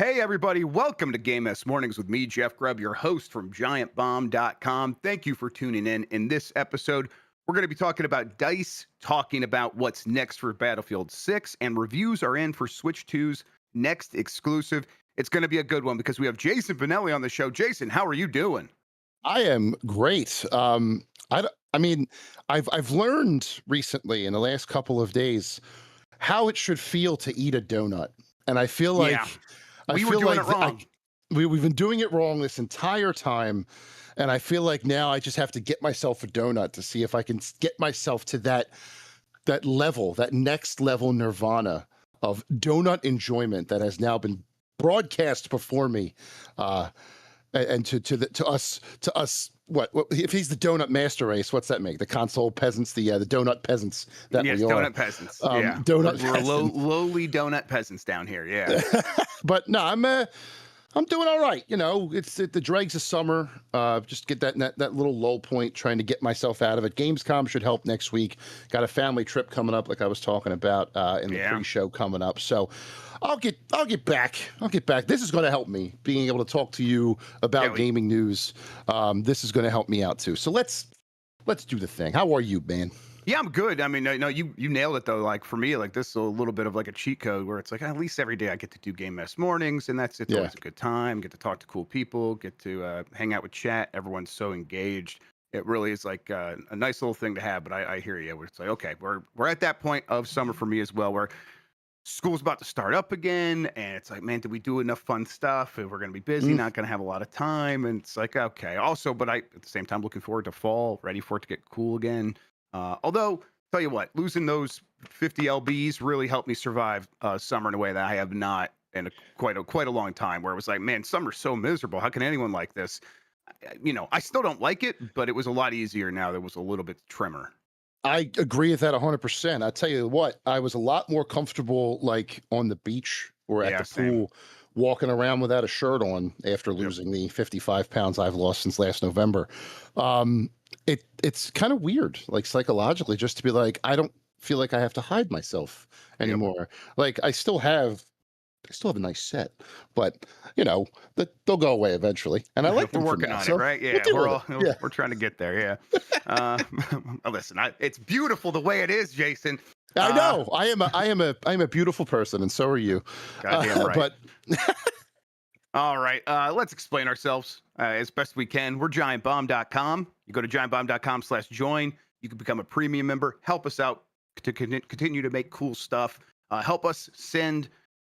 Hey, everybody, welcome to Game S Mornings with me, Jeff Grubb, your host from GiantBomb.com. Thank you for tuning in. In this episode, we're going to be talking about DICE, talking about what's next for Battlefield 6, and reviews are in for Switch 2's next exclusive. It's going to be a good one because we have Jason Fanelli on the show. Jason, how are you doing? I am great. I mean, I've learned recently in the last couple of days how it should feel to eat a donut, and I feel Yeah, like we were doing it wrong. we've been doing it wrong this entire time, and I feel like now I just have to get myself a donut to see if I can get myself to that level, that next level nirvana of donut enjoyment that has now been broadcast before me. And to us, what if he's the donut master race? What's that make? The console peasants, the donut peasants that Yes, we are. donut peasants. Yeah, Donut we're peasants. lowly donut peasants down here. Yeah. But no, I'm doing all right. You know, the dregs of summer. Just get that little lull point, trying to get myself out of it. Gamescom should help next week. Got a family trip coming up, like I was talking about in the pre-show coming up. So I'll get back. I'll get back. This is going to help me being able to talk to you about gaming news. This is going to help me out too. So let's do the thing. How are you, man? Yeah, I'm good. I mean, no, you nailed it though. Like for me, like this is a little bit of like a cheat code where it's like at least every day I get to do Game Mess mornings, and it's always a good time. Get to talk to cool people, get to hang out with chat. Everyone's so engaged. It really is like a nice little thing to have. But I hear you. Where it's like, okay, we're at that point of summer for me as well, where school's about to start up again, and it's like, man, did we do enough fun stuff? And we're gonna be busy, not gonna have a lot of time. And it's like, okay. Also, but I at the same time looking forward to fall, ready for it to get cool again. Although, tell you what, losing those 50 lbs really helped me survive summer in a way that I have not in quite a long time. Where it was like, man, summer's so miserable. How can anyone like this? I still don't like it, but it was a lot easier now. There was a little bit trimmer. I agree with that 100%. I tell you what, I was a lot more comfortable like on the beach or at the pool, walking around without a shirt on after losing the 55 pounds I've lost since last November. It's kind of weird, like psychologically, just to be like, I don't feel like I have to hide myself anymore. Like I still have a nice set, but they'll go away eventually. And I like we're working on it, right? Yeah, we're trying to get there. Yeah. Listen, it's beautiful the way it is, Jason. I know. I am a beautiful person, and so are you. Goddamn right. But all right, let's explain ourselves as best we can. We're GiantBomb.com. You go to GiantBomb.com/join. You can become a premium member. Help us out to continue to make cool stuff. Help us send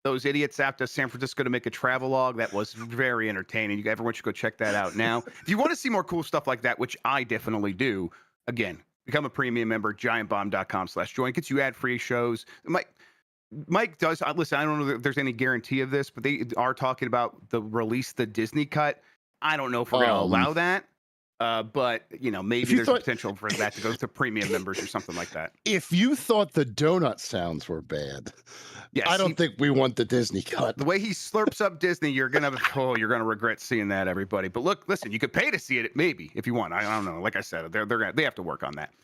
those idiots out to San Francisco to make a travel log. That was very entertaining. Everyone should go check that out now. If you want to see more cool stuff like that, which I definitely do, again, become a premium member, GiantBomb.com/join. Gets you ad-free shows. Mike does, listen, I don't know if there's any guarantee of this, but they are talking about the Disney cut. I don't know if we're going to allow that. But maybe there's potential for that to go to premium members or something like that. If you thought the donut sounds were bad, I don't think we want the Disney cut. The way he slurps up Disney, you're gonna regret seeing that, everybody. But listen, you could pay to see it, maybe if you want. I don't know. Like I said, they have to work on that.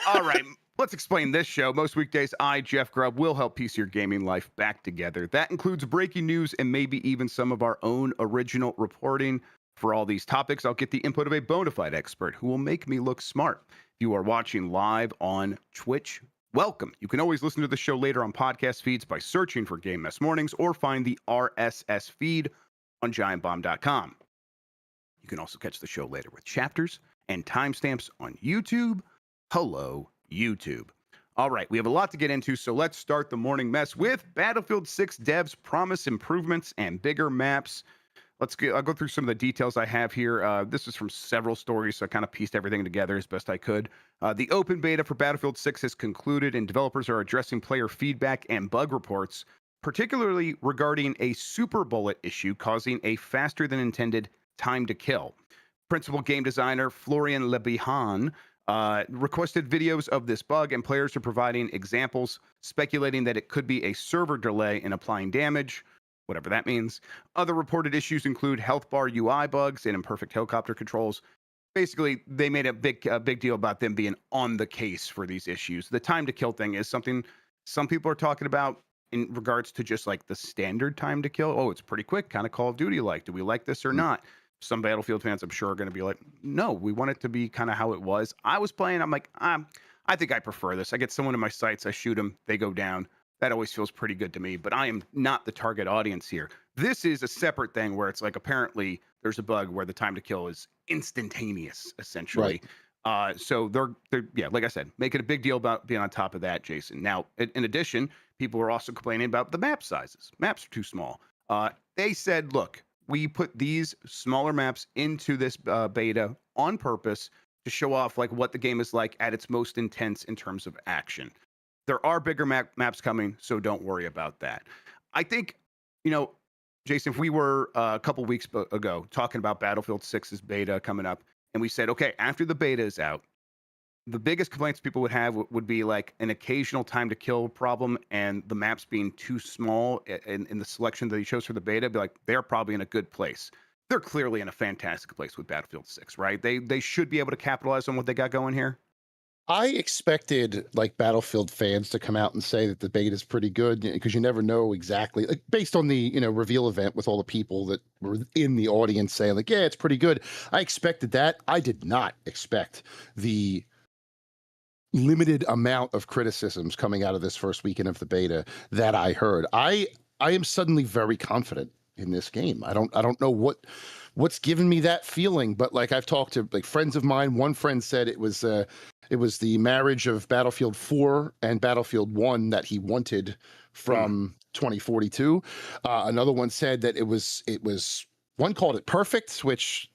All right, let's explain this show. Most weekdays, I, Jeff Grubb, will help piece your gaming life back together. That includes breaking news and maybe even some of our own original reporting. For all these topics, I'll get the input of a bona fide expert who will make me look smart. If you are watching live on Twitch, welcome. You can always listen to the show later on podcast feeds by searching for Game Mess Mornings or find the RSS feed on GiantBomb.com. You can also catch the show later with chapters and timestamps on YouTube. Hello, YouTube. All right, we have a lot to get into, so let's start the morning mess with Battlefield 6 devs promise improvements and bigger maps. I'll go through some of the details I have here. This is from several stories, so I kind of pieced everything together as best I could. The open beta for Battlefield 6 has concluded, and developers are addressing player feedback and bug reports, particularly regarding a super bullet issue causing a faster than intended time to kill. Principal game designer Florian Lebihan requested videos of this bug, and players are providing examples, speculating that it could be a server delay in applying damage, whatever that means. Other reported issues include health bar UI bugs and imperfect helicopter controls. Basically, they made a big deal about them being on the case for these issues. The time to kill thing is something some people are talking about. in regards to just like the standard time to kill. Oh, it's pretty quick, kind of Call of Duty like. Do we like this or not? Some Battlefield fans, I'm sure, are going to be like, no, we want it to be kind of how it was. I was playing. I'm like, I think I prefer this. I get someone in my sights, I shoot them, they go down. That always feels pretty good to me. But I am not the target audience here. This is a separate thing where it's like apparently there's a bug where the time to kill is instantaneous, essentially. So they're yeah, like I said, making a big deal about being on top of that, Jason. Now, in addition, people are also complaining about the map sizes. Maps are too small. They said, look, we put these smaller maps into this beta on purpose to show off like what the game is like at its most intense in terms of action. There are bigger maps coming, so don't worry about that. I think, you know, Jason, if we were a couple weeks ago talking about Battlefield 6's beta coming up, and we said, okay, after the beta is out, the biggest complaints people would have would be like an occasional time to kill problem and the maps being too small in the selection that he chose for the beta. Be like, they're probably in a good place. They're clearly in a fantastic place with Battlefield 6, right? They should be able to capitalize on what they got going here. I expected like Battlefield fans to come out and say that the beta is pretty good because you never know exactly, like, based on the reveal event with all the people that were in the audience saying like, yeah, it's pretty good. I expected that. I did not expect the limited amount of criticisms coming out of this first weekend of the beta that I heard. I am suddenly very confident in this game. I don't know what's given me that feeling, but like I've talked to like friends of mine. One friend said it was the marriage of Battlefield 4 and Battlefield 1 that he wanted from 2042. Another one said that it was one called it perfect, which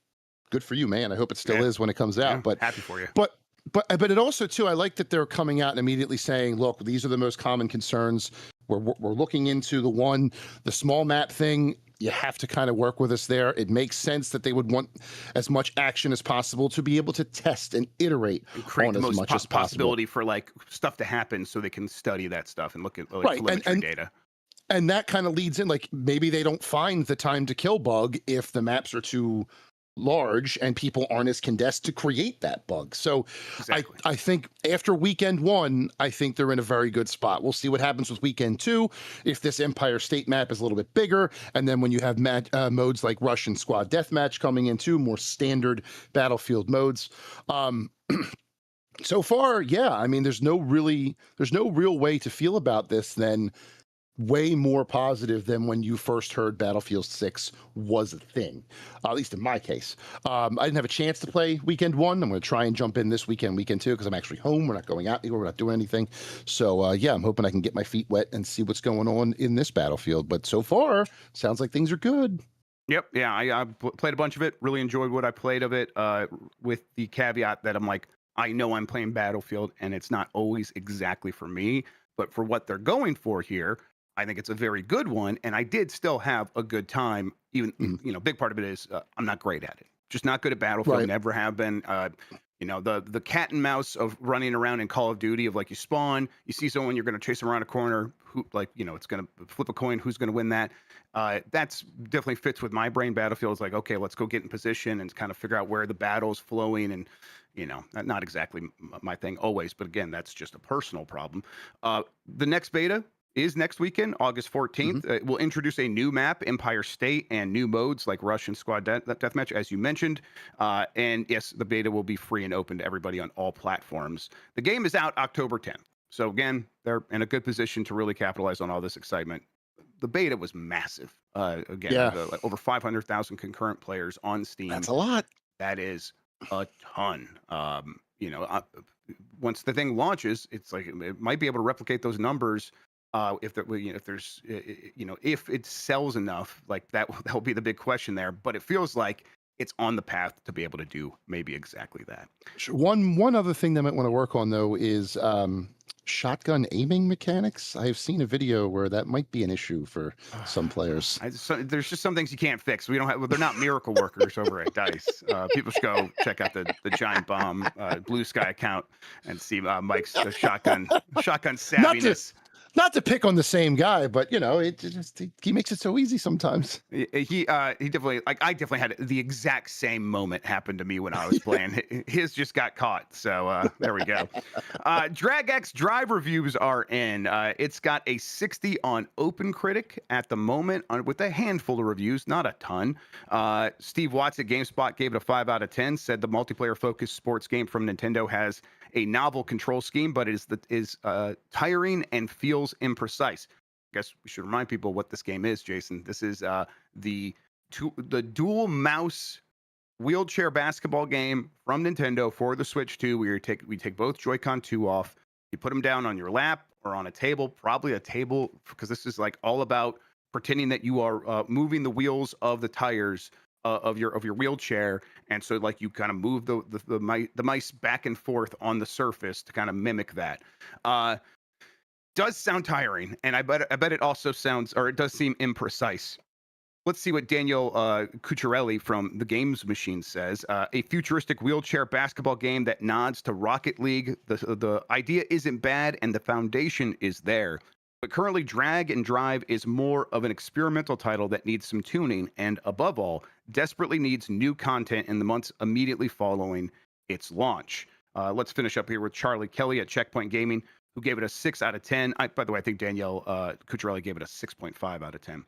good for you, man. I hope it still is when it comes out. But happy for you. But it also too, I like that they're coming out and immediately saying, look, these are the most common concerns. We're looking into the small map thing. You have to kind of work with us there. It makes sense that they would want as much action as possible to be able to test and iterate and create on the as most much as possibility possible for like stuff to happen so they can study that stuff and look at like telemetry data. And that kind of leads in, like maybe they don't find the time to kill bug if the maps are too large and people aren't as condensed to create that bug. So exactly. I think after weekend 1, I think they're in a very good spot. We'll see what happens with weekend 2 if this Empire State map is a little bit bigger, and then when you have modes like Russian Squad Deathmatch coming in too, more standard Battlefield modes. So far, yeah, I mean, there's no real way to feel about this than way more positive than when you first heard Battlefield 6 was a thing, at least in my case. I didn't have a chance to play weekend 1. I'm going to try and jump in this weekend 2, because I'm actually home. We're not going out anywhere. We're not doing anything. So, yeah, I'm hoping I can get my feet wet and see what's going on in this Battlefield. But so far, sounds like things are good. Yep. Yeah, I played a bunch of it. Really enjoyed what I played of it, with the caveat that I'm like, I know I'm playing Battlefield, and it's not always exactly for me. But for what they're going for here, I think it's a very good one, and I did still have a good time. Even big part of it is I'm not great at it. Just not good at Battlefield. Right. Never have been. The cat and mouse of running around in Call of Duty of like you spawn, you see someone, you're going to chase them around a corner. Who it's going to flip a coin. Who's going to win that? That's definitely fits with my brain. Battlefield is like, okay, let's go get in position and kind of figure out where the battle's flowing, and not exactly my thing always. But again, that's just a personal problem. The next beta is next weekend, August 14th. It will introduce a new map, Empire State, and new modes like Russian Squad Deathmatch, as you mentioned. And yes, the beta will be free and open to everybody on all platforms. The game is out October 10th. So again, they're in a good position to really capitalize on all this excitement. The beta was massive. Over 500,000 concurrent players on Steam. That's a lot. That is a ton. Once the thing launches, it's like it might be able to replicate those numbers. If it sells enough, like that'll be the big question there. But it feels like it's on the path to be able to do maybe exactly that. One other thing they might want to work on though is shotgun aiming mechanics. I've seen a video where that might be an issue for some players. There's just some things you can't fix. They're not miracle workers over at DICE. People should go check out the Giant Bomb Blue Sky account and see Mike's shotgun savviness. Not to pick on the same guy, but you know, he makes it so easy sometimes. He definitely, like, I definitely had the exact same moment happen to me when I was playing. His just got caught, so there we go. Drag X Drive reviews are in. It's got a 60 on OpenCritic at the moment, with a handful of reviews, not a ton. Steve Watts at GameSpot gave it a 5 out of 10. Said the multiplayer-focused sports game from Nintendo has a novel control scheme, but is tiring and feels imprecise. I guess we should remind people what this game is, Jason. This is the dual mouse wheelchair basketball game from Nintendo for the Switch 2. We take both Joy-Con 2 off. You put them down on your lap or on a table, probably a table, because this is like all about pretending that you are moving the wheels of the tires of your wheelchair, and so like you kind of move the mice back and forth on the surface to kind of mimic that. Does sound tiring, and I bet it also sounds, or it does seem imprecise. Let's see what Daniel Cucciarelli from the Games Machine says. A futuristic wheelchair basketball game that nods to Rocket League. The idea isn't bad, and the foundation is there. But currently, Drag and Drive is more of an experimental title that needs some tuning, and above all, desperately needs new content in the months immediately following its launch. Let's finish up here with Charlie Kelly at Checkpoint Gaming, who gave it a 6 out of 10. By the way, I think Danielle Cucciarelli gave it a 6.5 out of 10.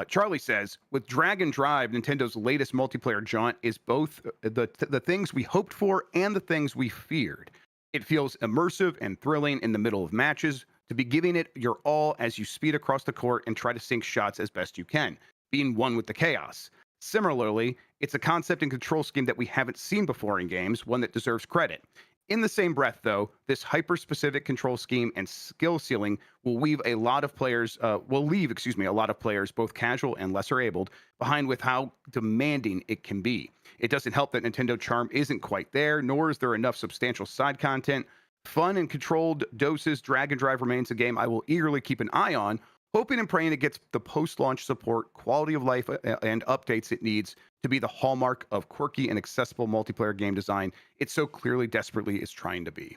Charlie says, with Drag and Drive, Nintendo's latest multiplayer jaunt is both the things we hoped for and the things we feared. It feels immersive and thrilling in the middle of matches, to be giving it your all as you speed across the court and try to sink shots as best you can, being one with the chaos. Similarly, it's a concept and control scheme that we haven't seen before in games, one that deserves credit. In the same breath, though, this hyper-specific control scheme and skill ceiling will leave a lot of players, both casual and lesser abled, behind with how demanding it can be. It doesn't help that Nintendo charm isn't quite there, nor is there enough substantial side content. Fun and controlled doses, Drag and Drive remains a game I will eagerly keep an eye on, hoping and praying it gets the post-launch support, quality of life, and updates it needs to be the hallmark of quirky and accessible multiplayer game design it so clearly, desperately is trying to be.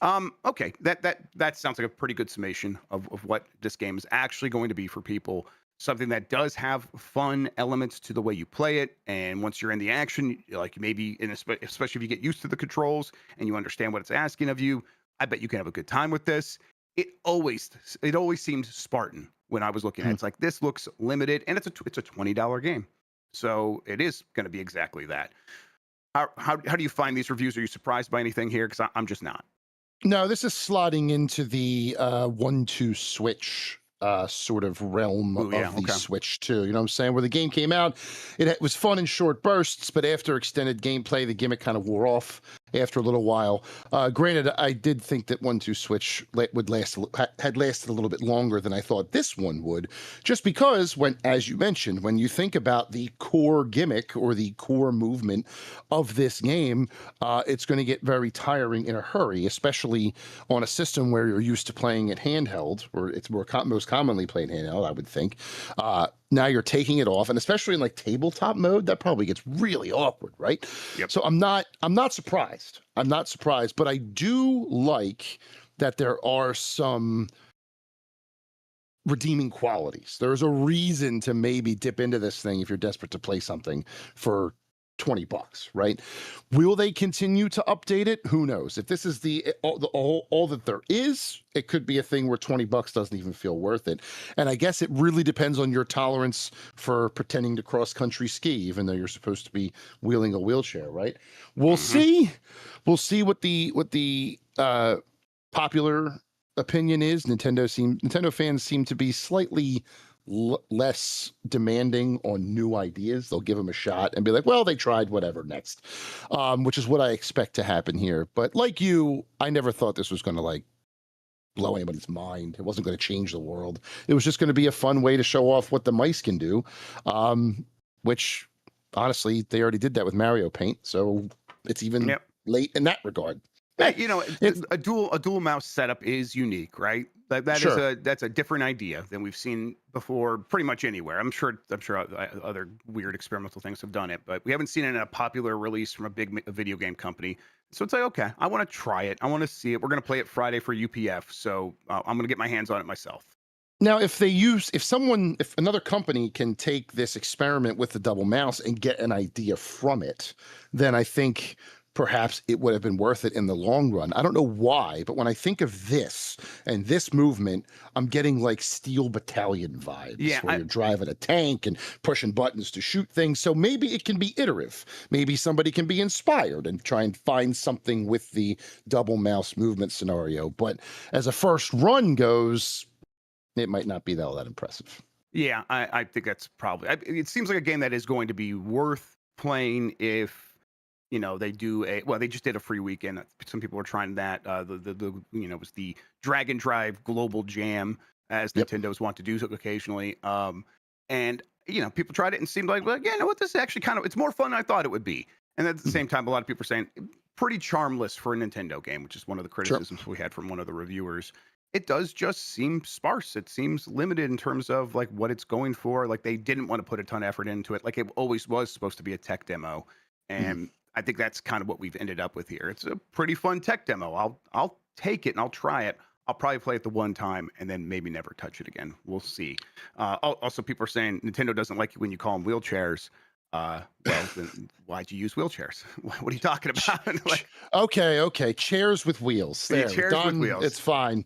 Okay, that sounds like a pretty good summation of what this game is actually going to be for people. Something that does have fun elements to the way you play it, and once you're in the action, like maybe, especially if you get used to the controls and you understand what it's asking of you, I bet you can have a good time with this. It always seemed Spartan when I was looking at it. It's like, this looks limited, and it's a $20 game, so it is going to be exactly that. How do you find these reviews? Are you surprised by anything here? Because I'm just not. No, this is slotting into the 1-2 switch sort of realm of the Switch 2. You know what I'm saying? Where the game came out, it was fun in short bursts, but after extended gameplay, the gimmick kind of wore off after a little while. Granted, I did think that 1-2 Switch had lasted a little bit longer than I thought this one would, just because as you mentioned, when you think about the core gimmick or the core movement of this game, it's going to get very tiring in a hurry, especially on a system where you're used to playing it handheld, or it's most commonly played handheld, I would think. Now you're taking it off, and especially in like tabletop mode, that probably gets really awkward, right? Yep. So I'm not surprised. I'm not surprised, but I do like that there are some redeeming qualities. There's a reason to maybe dip into this thing if you're desperate to play something for $20, right? Will they continue to update it? Who knows? If this is all that there is, it could be a thing where $20 doesn't even feel worth it. And I guess it really depends on your tolerance for pretending to cross-country ski, even though you're supposed to be wheeling a wheelchair, right? We'll see. We'll see what the popular opinion is. Nintendo fans seem to be slightly less demanding on new ideas. They'll give them a shot and be like, well, they tried, whatever, next. Which is what I expect to happen here. But like you, I never thought this was going to like blow anybody's mind. It wasn't going to change the world. It was just going to be a fun way to show off what the mice can do, which honestly, they already did that with Mario Paint. So it's even late in that regard. You know, a dual mouse setup is unique, right? That's a different idea than we've seen before, pretty much anywhere. I'm sure other weird experimental things have done it, but we haven't seen it in a popular release from a big video game company. So it's like, okay, I want to try it. I want to see it. We're going to play it Friday for UPF. So I'm going to get my hands on it myself. Now, if another company can take this experiment with the double mouse and get an idea from it, then I think perhaps it would have been worth it in the long run. I don't know why, but when I think of this and this movement, I'm getting like Steel Battalion vibes, Yeah, where you're driving a tank and pushing buttons to shoot things. So maybe it can be iterative. Maybe somebody can be inspired and try and find something with the double mouse movement scenario. But as a first run goes, it might not be all that impressive. Yeah, I think that's probably. It seems like a game that is going to be worth playing if they do a. Well, they just did a free weekend. Some people were trying that. It was the Dragon Drive Global Jam, as Yep. Nintendo's want to do so occasionally. And people tried it and seemed like, well, yeah, you know what, this is actually it's more fun than I thought it would be. And at the same time, a lot of people are saying pretty charmless for a Nintendo game, which is one of the criticisms we had from one of the reviewers. It does just seem sparse. It seems limited in terms of like what it's going for. Like they didn't want to put a ton of effort into it. Like it always was supposed to be a tech demo, and I think that's kind of what we've ended up with here. It's a pretty fun tech demo. I'll take it and I'll try it. I'll probably play it the one time and then maybe never touch it again. We'll see. Also, people are saying Nintendo doesn't like it when you call them wheelchairs. Well, then why'd you use wheelchairs? What are you talking about? Like, Okay. Chairs with wheels. There, chairs done. with wheels. It's fine.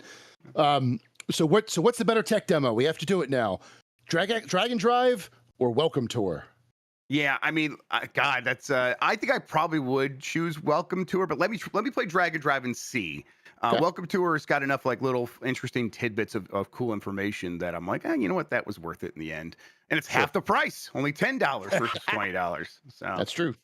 So what's the better tech demo? We have to do it now. Dragon Drive or Welcome Tour? Yeah, I mean, God, that's. I think I probably would choose Welcome Tour, but let me play Dragon Drive and see. Okay. Welcome Tour's got enough like little interesting tidbits of cool information that I'm like, you know what, that was worth it in the end. And it's half the price, only $10 versus $20. So That's true.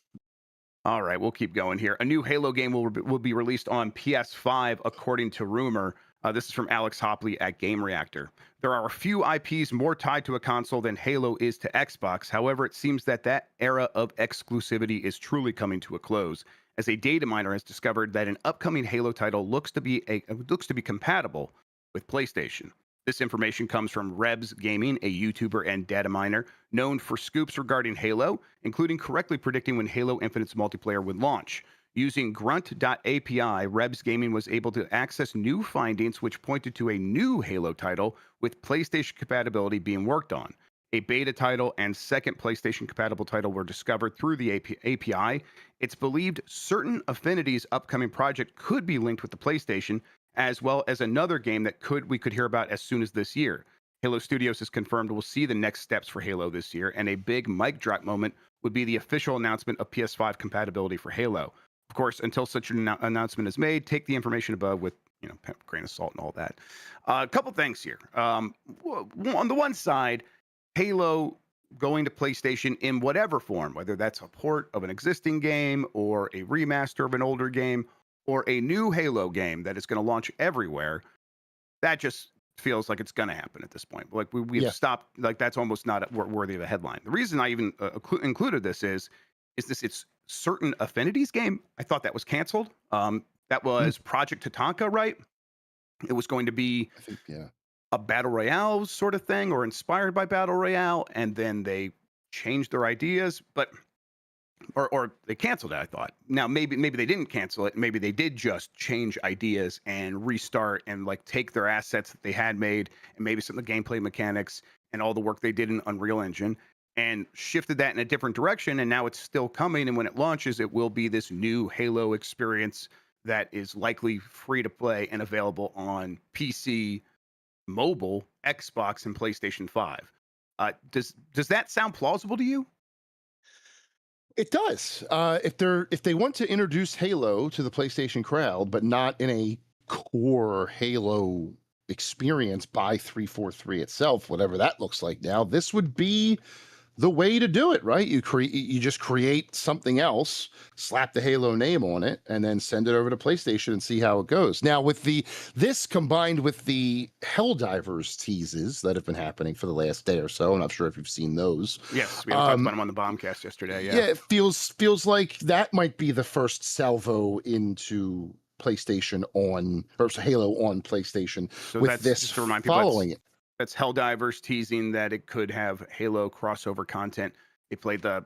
all right, we'll keep going here. A new Halo game will be released on PS5, according to rumor. This is from Alex Hopley at Game Reactor. There are a few IPs more tied to a console than Halo is to Xbox. However, it seems that era of exclusivity is truly coming to a close, as a data miner has discovered that an upcoming Halo title looks to be compatible with PlayStation. This information comes from Rebs Gaming, a YouTuber and data miner known for scoops regarding Halo, including correctly predicting when Halo Infinite's multiplayer would launch. Using grunt.api, Rebs Gaming was able to access new findings which pointed to a new Halo title with PlayStation compatibility being worked on. A beta title and second PlayStation compatible title were discovered through the API. It's believed certain Affinity's upcoming project could be linked with the PlayStation, as well as another game that we could hear about as soon as this year. Halo Studios has confirmed we'll see the next steps for Halo this year, and a big mic drop moment would be the official announcement of PS5 compatibility for Halo. Of course, until such an announcement is made, take the information above with a grain of salt and all that. A couple things here. On the one side, Halo going to PlayStation in whatever form, whether that's a port of an existing game or a remaster of an older game or a new Halo game that is going to launch everywhere, that just feels like it's going to happen at this point. Like we've stopped. Like that's almost not worthy of a headline. The reason I even included this is it's certain Affinities game. I thought that was canceled. That was Project Tatanka, right? It was going to be a battle royale sort of thing, or inspired by battle royale, and then they changed their ideas, or they canceled it. I thought. Now maybe they didn't cancel it. Maybe they did just change ideas and restart and like take their assets that they had made and maybe some of the gameplay mechanics and all the work they did in Unreal Engine and shifted that in a different direction. And now it's still coming. And when it launches, it will be this new Halo experience that is likely free to play and available on PC, mobile, Xbox, and PlayStation 5. Does that sound plausible to you? It does. If they want to introduce Halo to the PlayStation crowd, but not in a core Halo experience by 343 itself, whatever that looks like now, this would be the way to do it, right? You just create something else, slap the Halo name on it, and then send it over to PlayStation and see how it goes. Now, with this combined with the Helldivers teases that have been happening for the last day or so, I'm not sure if you've seen those. Yes, we talked about them on the Bombcast yesterday. Yeah, it feels like that might be the first salvo into PlayStation or Halo on PlayStation. So with that's this just to remind people, following it. That's Helldivers teasing that it could have Halo crossover content. They played the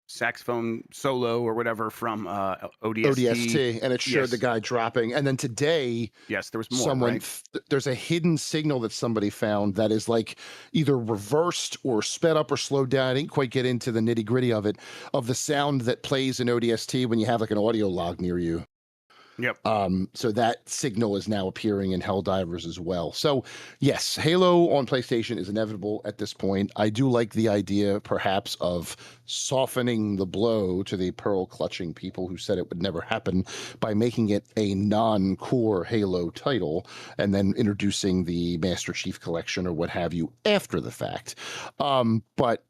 saxophone solo or whatever from ODST, and it showed the Yes. guy dropping. And then today, Yes, there was more, right? there's a hidden signal that somebody found that is like either reversed or sped up or slowed down. I didn't quite get into the nitty gritty of it, of the sound that plays in ODST when you have like an audio log near you. Yep. So that signal is now appearing in Helldivers as well. So yes, Halo on PlayStation is inevitable at this point. I do like the idea, perhaps, of softening the blow to the pearl clutching people who said it would never happen by making it a non-core Halo title and then introducing the Master Chief Collection or what have you after the fact. But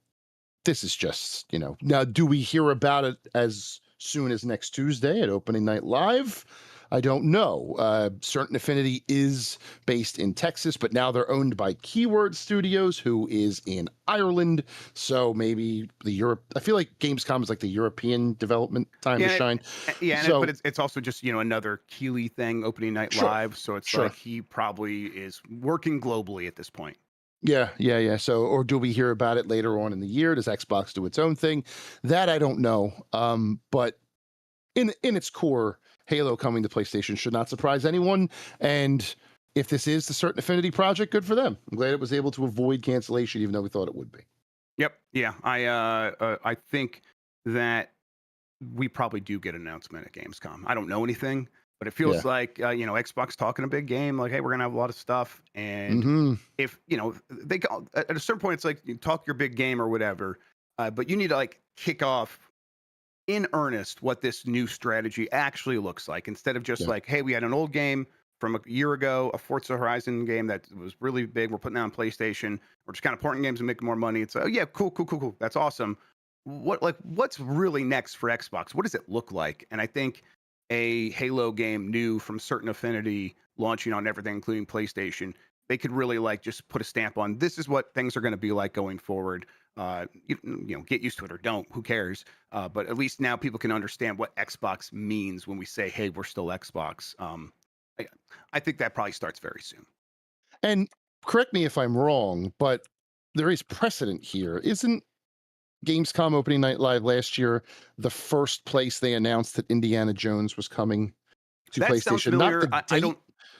this is just, now do we hear about it as soon as next Tuesday at Opening Night Live? I don't know. Certain Affinity is based in Texas, but now they're owned by Keyword Studios, who is in Ireland. So maybe I feel like Gamescom is like the European development time to shine. But it's also just, another Keighley thing, Opening Night Live. So it's like he probably is working globally at this point. Yeah. So, or do we hear about it later on in the year? Does Xbox do its own thing? That I don't know. But in its core, Halo coming to PlayStation should not surprise anyone. And if this is the Certain Affinity project, good for them. I'm glad it was able to avoid cancellation, even though we thought it would be. Yep. Yeah. I think that we probably do get an announcement at Gamescom. I don't know anything, but it feels like Xbox talking a big game. Like, hey, we're gonna have a lot of stuff, and if they at a certain point, it's like you talk your big game or whatever, but you need to like kick off in earnest what this new strategy actually looks like, instead of just like, hey, we had an old game from a year ago, a Forza Horizon game that was really big. We're putting that on PlayStation. We're just kind of porting games and making more money. It's cool. That's awesome. What's really next for Xbox? What does it look like? And I think a Halo game new from Certain Affinity launching on everything, including PlayStation, they could really like just put a stamp on this is what things are going to be like going forward. Get used to it or don't, who cares? But at least now people can understand what Xbox means when we say, hey, we're still Xbox. I think that probably starts very soon. And correct me if I'm wrong, but there is precedent here. Isn't Gamescom Opening Night Live last year the first place they announced that Indiana Jones was coming to That PlayStation? sounds familiar. Not the date.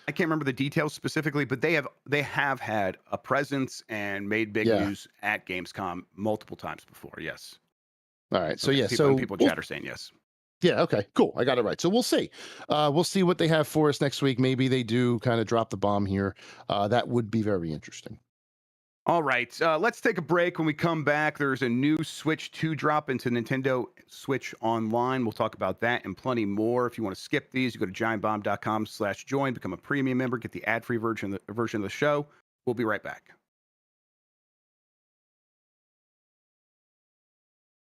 I can't remember the details specifically, but they have had a presence and made big news at Gamescom multiple times before. Yes. All right. So people in chat are saying yes. Yeah. Okay. Cool. I got it right. So we'll see. We'll see what they have for us next week. Maybe they do kind of drop the bomb here. That would be very interesting. All right, let's take a break. When we come back, there's a new Switch 2 drop into Nintendo Switch Online. We'll talk about that and plenty more. If you want to skip these, you go to giantbomb.com/join, become a premium member, get the ad-free version of the show. We'll be right back.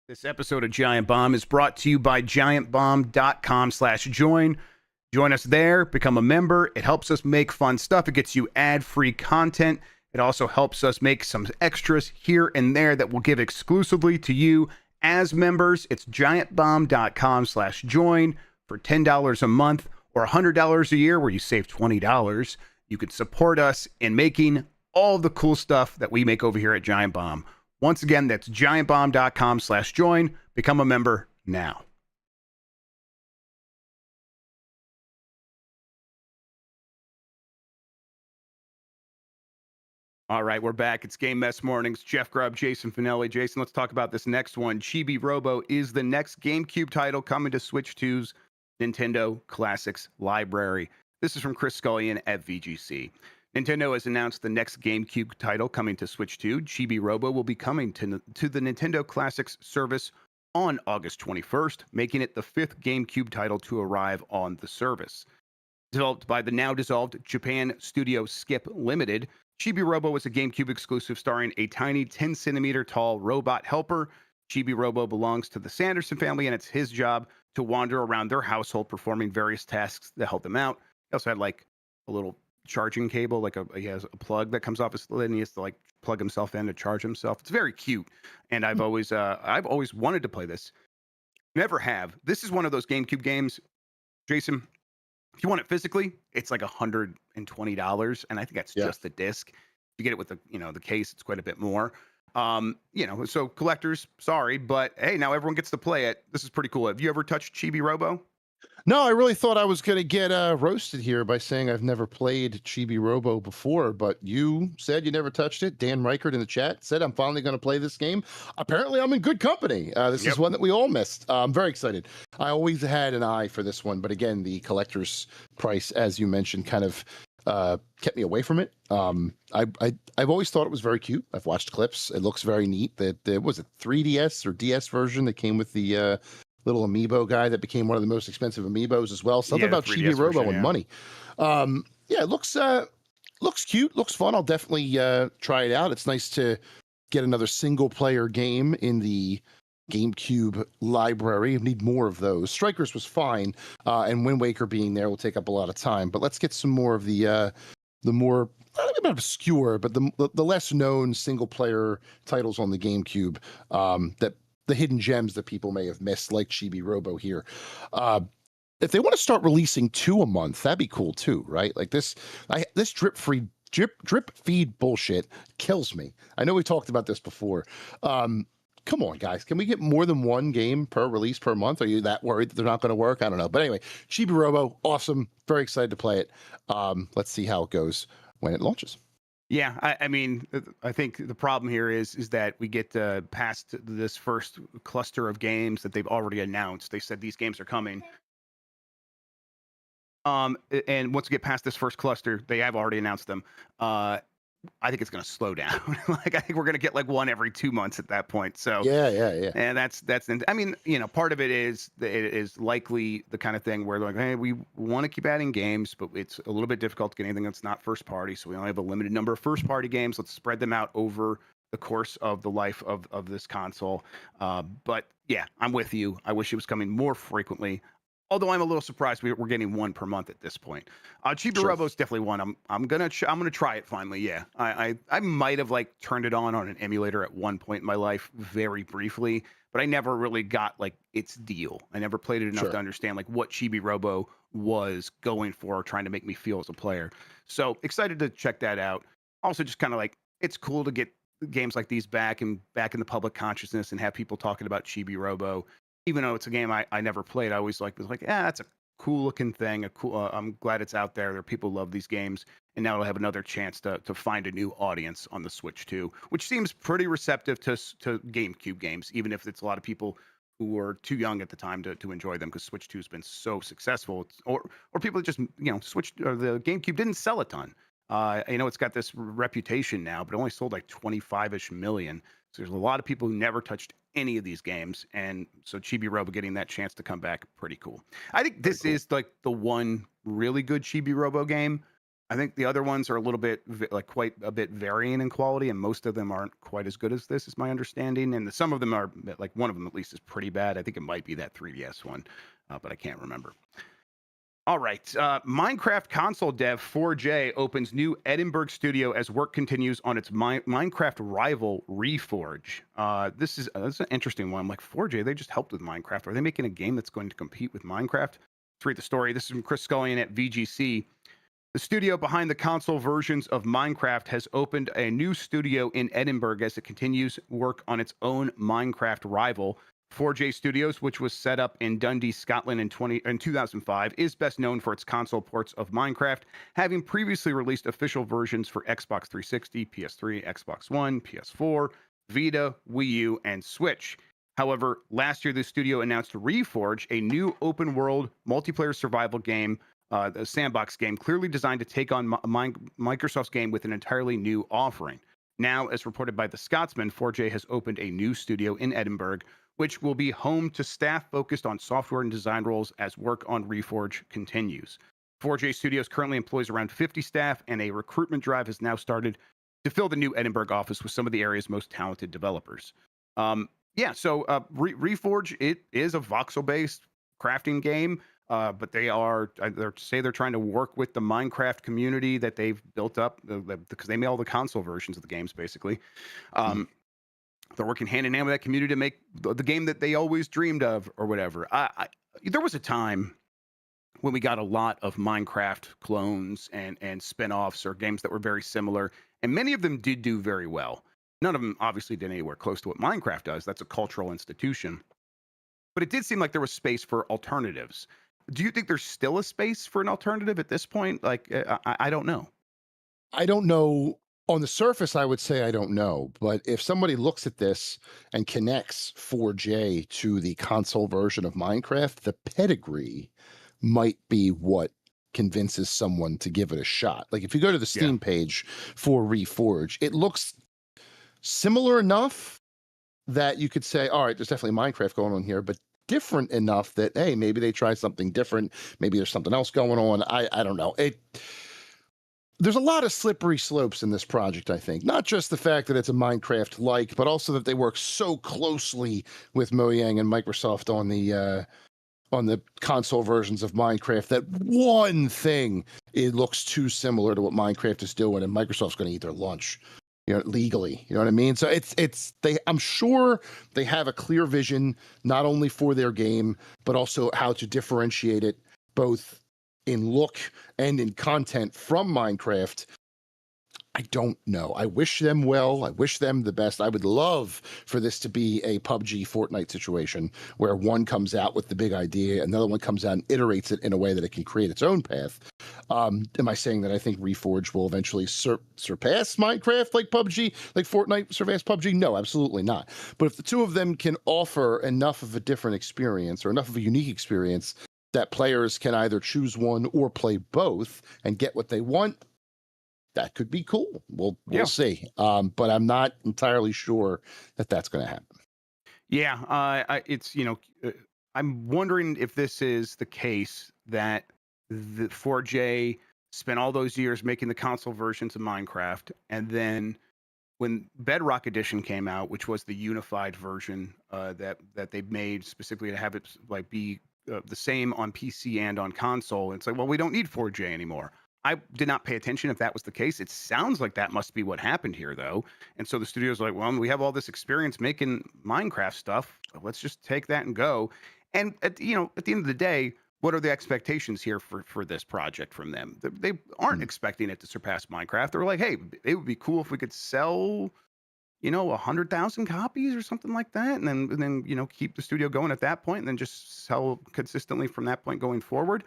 This episode of Giant Bomb is brought to you by giantbomb.com/join. Join us there, become a member. It helps us make fun stuff. It gets you ad-free content. It also helps us make some extras here and there that we'll give exclusively to you as members. It's giantbomb.com/join for $10 a month or $100 a year, where you save $20. You can support us in making all the cool stuff that we make over here at Giant Bomb. Once again, that's giantbomb.com/join. Become a member now. All right, we're back. It's Game Mess Mornings. Jeff Grubb, Jason Fanelli. Jason, let's talk about this next one. Chibi-Robo is the next GameCube title coming to Switch 2's Nintendo Classics library. This is from Chris Scullion at VGC. Nintendo has announced the next GameCube title coming to Switch 2. Chibi-Robo will be coming to the Nintendo Classics service on August 21st, making it the fifth GameCube title to arrive on the service. Developed by the now dissolved Japan studio Skip Limited, Chibi-Robo is a GameCube exclusive starring a tiny 10-centimeter tall robot helper. Chibi-Robo belongs to the Sanderson family, and it's his job to wander around their household performing various tasks that help them out. He also had like a little charging cable, he has a plug that comes off his lid, and he has to like plug himself in to charge himself. It's very cute, and I've always wanted to play this. Never have. This is one of those GameCube games, Jason. If you want it physically, it's like $120, and I think that's just the disc. If you get it with the case, it's quite a bit more. So collectors, sorry, but hey, now everyone gets to play it. This is pretty cool. Have you ever touched Chibi-Robo? No, I really thought I was going to get roasted here by saying I've never played Chibi-Robo before, but you said you never touched it. Dan Reichert in the chat said I'm finally going to play this game. Apparently, I'm in good company. This is one that we all missed. I'm very excited. I always had an eye for this one, but again, the collector's price, as you mentioned, kind of kept me away from it. I've always thought it was very cute. I've watched clips. It looks very neat. That there was a 3DS or DS version that came with the little amiibo guy that became one of the most expensive amiibos as well. Something about Chibi-Robo and money. It looks cute, looks fun. I'll definitely try it out. It's nice to get another single player game in the GameCube library. I need more of those. Strikers was fine, and Wind Waker being there will take up a lot of time. But let's get some more of the more not obscure, but the less known single player titles on the GameCube that the hidden gems that people may have missed, like Chibi-Robo here. If they want to start releasing 2 a month, that'd be cool too, right? Like this drip feed bullshit kills me. I know we talked about this before. Come on, guys. Can we get more than one game per release per month? Are you that worried that they're not going to work? I don't know. But anyway, Chibi-Robo, awesome. Very excited to play it. Let's see how it goes when it launches. Yeah, I mean, I think the problem here is that we get past this first cluster of games that they've already announced. They said these games are coming. And once we get past this first cluster, they have already announced them. I think it's going to slow down. Like I think we're going to get like one every 2 months at that point. So yeah. And that's. I mean, part of it is likely the kind of thing where they're like, hey, we want to keep adding games, but it's a little bit difficult to get anything that's not first party. So we only have a limited number of first party games. Let's spread them out over the course of the life of this console. But yeah, I'm with you. I wish it was coming more frequently. Although I'm a little surprised we're getting one per month at this point. Chibi-Robo is definitely one. I'm gonna try it finally. Yeah, I might have like turned it on an emulator at one point in my life, very briefly, but I never really got like its deal. I never played it enough to understand like what Chibi-Robo was going for, trying to make me feel as a player. So excited to check that out. Also, just kind of like it's cool to get games like these back in the public consciousness and have people talking about Chibi-Robo. Even though it's a game I never played, I always was like, yeah, that's a cool looking thing. I'm glad it's out there. There are people who love these games, and now it'll have another chance to find a new audience on the Switch too, which seems pretty receptive to GameCube games, even if it's a lot of people who were too young at the time to enjoy them because Switch 2 has been so successful, or people that just Switch or the GameCube didn't sell a ton. It's got this reputation now, but it only sold like 25-ish million. So there's a lot of people who never touched any of these games, and so Chibi-Robo getting that chance to come back, pretty cool. I think this is like the one really good Chibi-Robo game. I think the other ones are a little bit quite a bit varying in quality, and most of them aren't quite as good as this, is my understanding. And some of them are like one of them at least is pretty bad. I think it might be that 3DS one, but I can't remember. All right. Minecraft console dev Reforj opens new Edinburgh studio as work continues on its Minecraft rival Reforj. This is an interesting one. I'm like, Reforj, they just helped with Minecraft. Are they making a game that's going to compete with Minecraft? Let's read the story. This is from Chris Scullion at VGC. The studio behind the console versions of Minecraft has opened a new studio in Edinburgh as it continues work on its own Minecraft rival. Reforj Studios, which was set up in Dundee, Scotland in 2005, is best known for its console ports of Minecraft, having previously released official versions for Xbox 360, PS3, Xbox One, PS4, Vita, Wii U, and Switch. However, last year the studio announced Reforj, a new open-world multiplayer survival game, a sandbox game clearly designed to take on Microsoft's game with an entirely new offering. Now, as reported by The Scotsman, Reforj has opened a new studio in Edinburgh, which will be home to staff focused on software and design roles as work on Reforj continues. Reforj Studios currently employs around 50 staff, and a recruitment drive has now started to fill the new Edinburgh office with some of the area's most talented developers. Reforj, it is a voxel-based crafting game, but they're trying to work with the Minecraft community that they've built up because they made all the console versions of the games, basically. They're working hand in hand with that community to make the game that they always dreamed of, or whatever. There was a time when we got a lot of Minecraft clones and spin-offs or games that were very similar, and many of them did do very well. None of them obviously did anywhere close to what Minecraft does. That's a cultural institution. But it did seem like there was space for alternatives. Do you think there's still a space for an alternative at this point? Like, I don't know. I don't know. On the surface, I would say I don't know. But if somebody looks at this and connects 4J to the console version of Minecraft, the pedigree might be what convinces someone to give it a shot. Like if you go to the Steam page for Reforj, it looks similar enough that you could say, all right, there's definitely Minecraft going on here, but different enough that, hey, maybe they try something different. Maybe there's something else going on. I don't know. There's a lot of slippery slopes in this project, I think. Not just the fact that it's a Minecraft-like, but also that they work so closely with Mojang and Microsoft on the console versions of Minecraft that one thing, it looks too similar to what Minecraft is doing, and Microsoft's going to eat their lunch, legally. You know what I mean? So I'm sure they have a clear vision, not only for their game, but also how to differentiate it both in look and in content from Minecraft. I don't know. I wish them well. I wish them the best. I would love for this to be a PUBG Fortnite situation where one comes out with the big idea, another one comes out and iterates it in a way that it can create its own path. Am I saying that I think Reforj will eventually surpass Minecraft like PUBG, like Fortnite surpass PUBG? No, absolutely not. But if the two of them can offer enough of a different experience or enough of a unique experience that players can either choose one or play both and get what they want, that could be cool. We'll see. But I'm not entirely sure that that's going to happen. Yeah, it's I'm wondering if this is the case that the 4J spent all those years making the console versions of Minecraft, and then when Bedrock Edition came out, which was the unified version that they made specifically to have it like be the same on PC and on console, it's like, well, we don't need 4J anymore. I did not pay attention if that was the case. It sounds like that must be what happened here, though. And so the studio's like, well, we have all this experience making Minecraft stuff. Let's just take that and go. And at the end of the day, what are the expectations here for this project from them? They aren't expecting it to surpass Minecraft. They're like, hey, it would be cool if we could sell 100,000 copies or something like that, and then keep the studio going at that point, and then just sell consistently from that point going forward.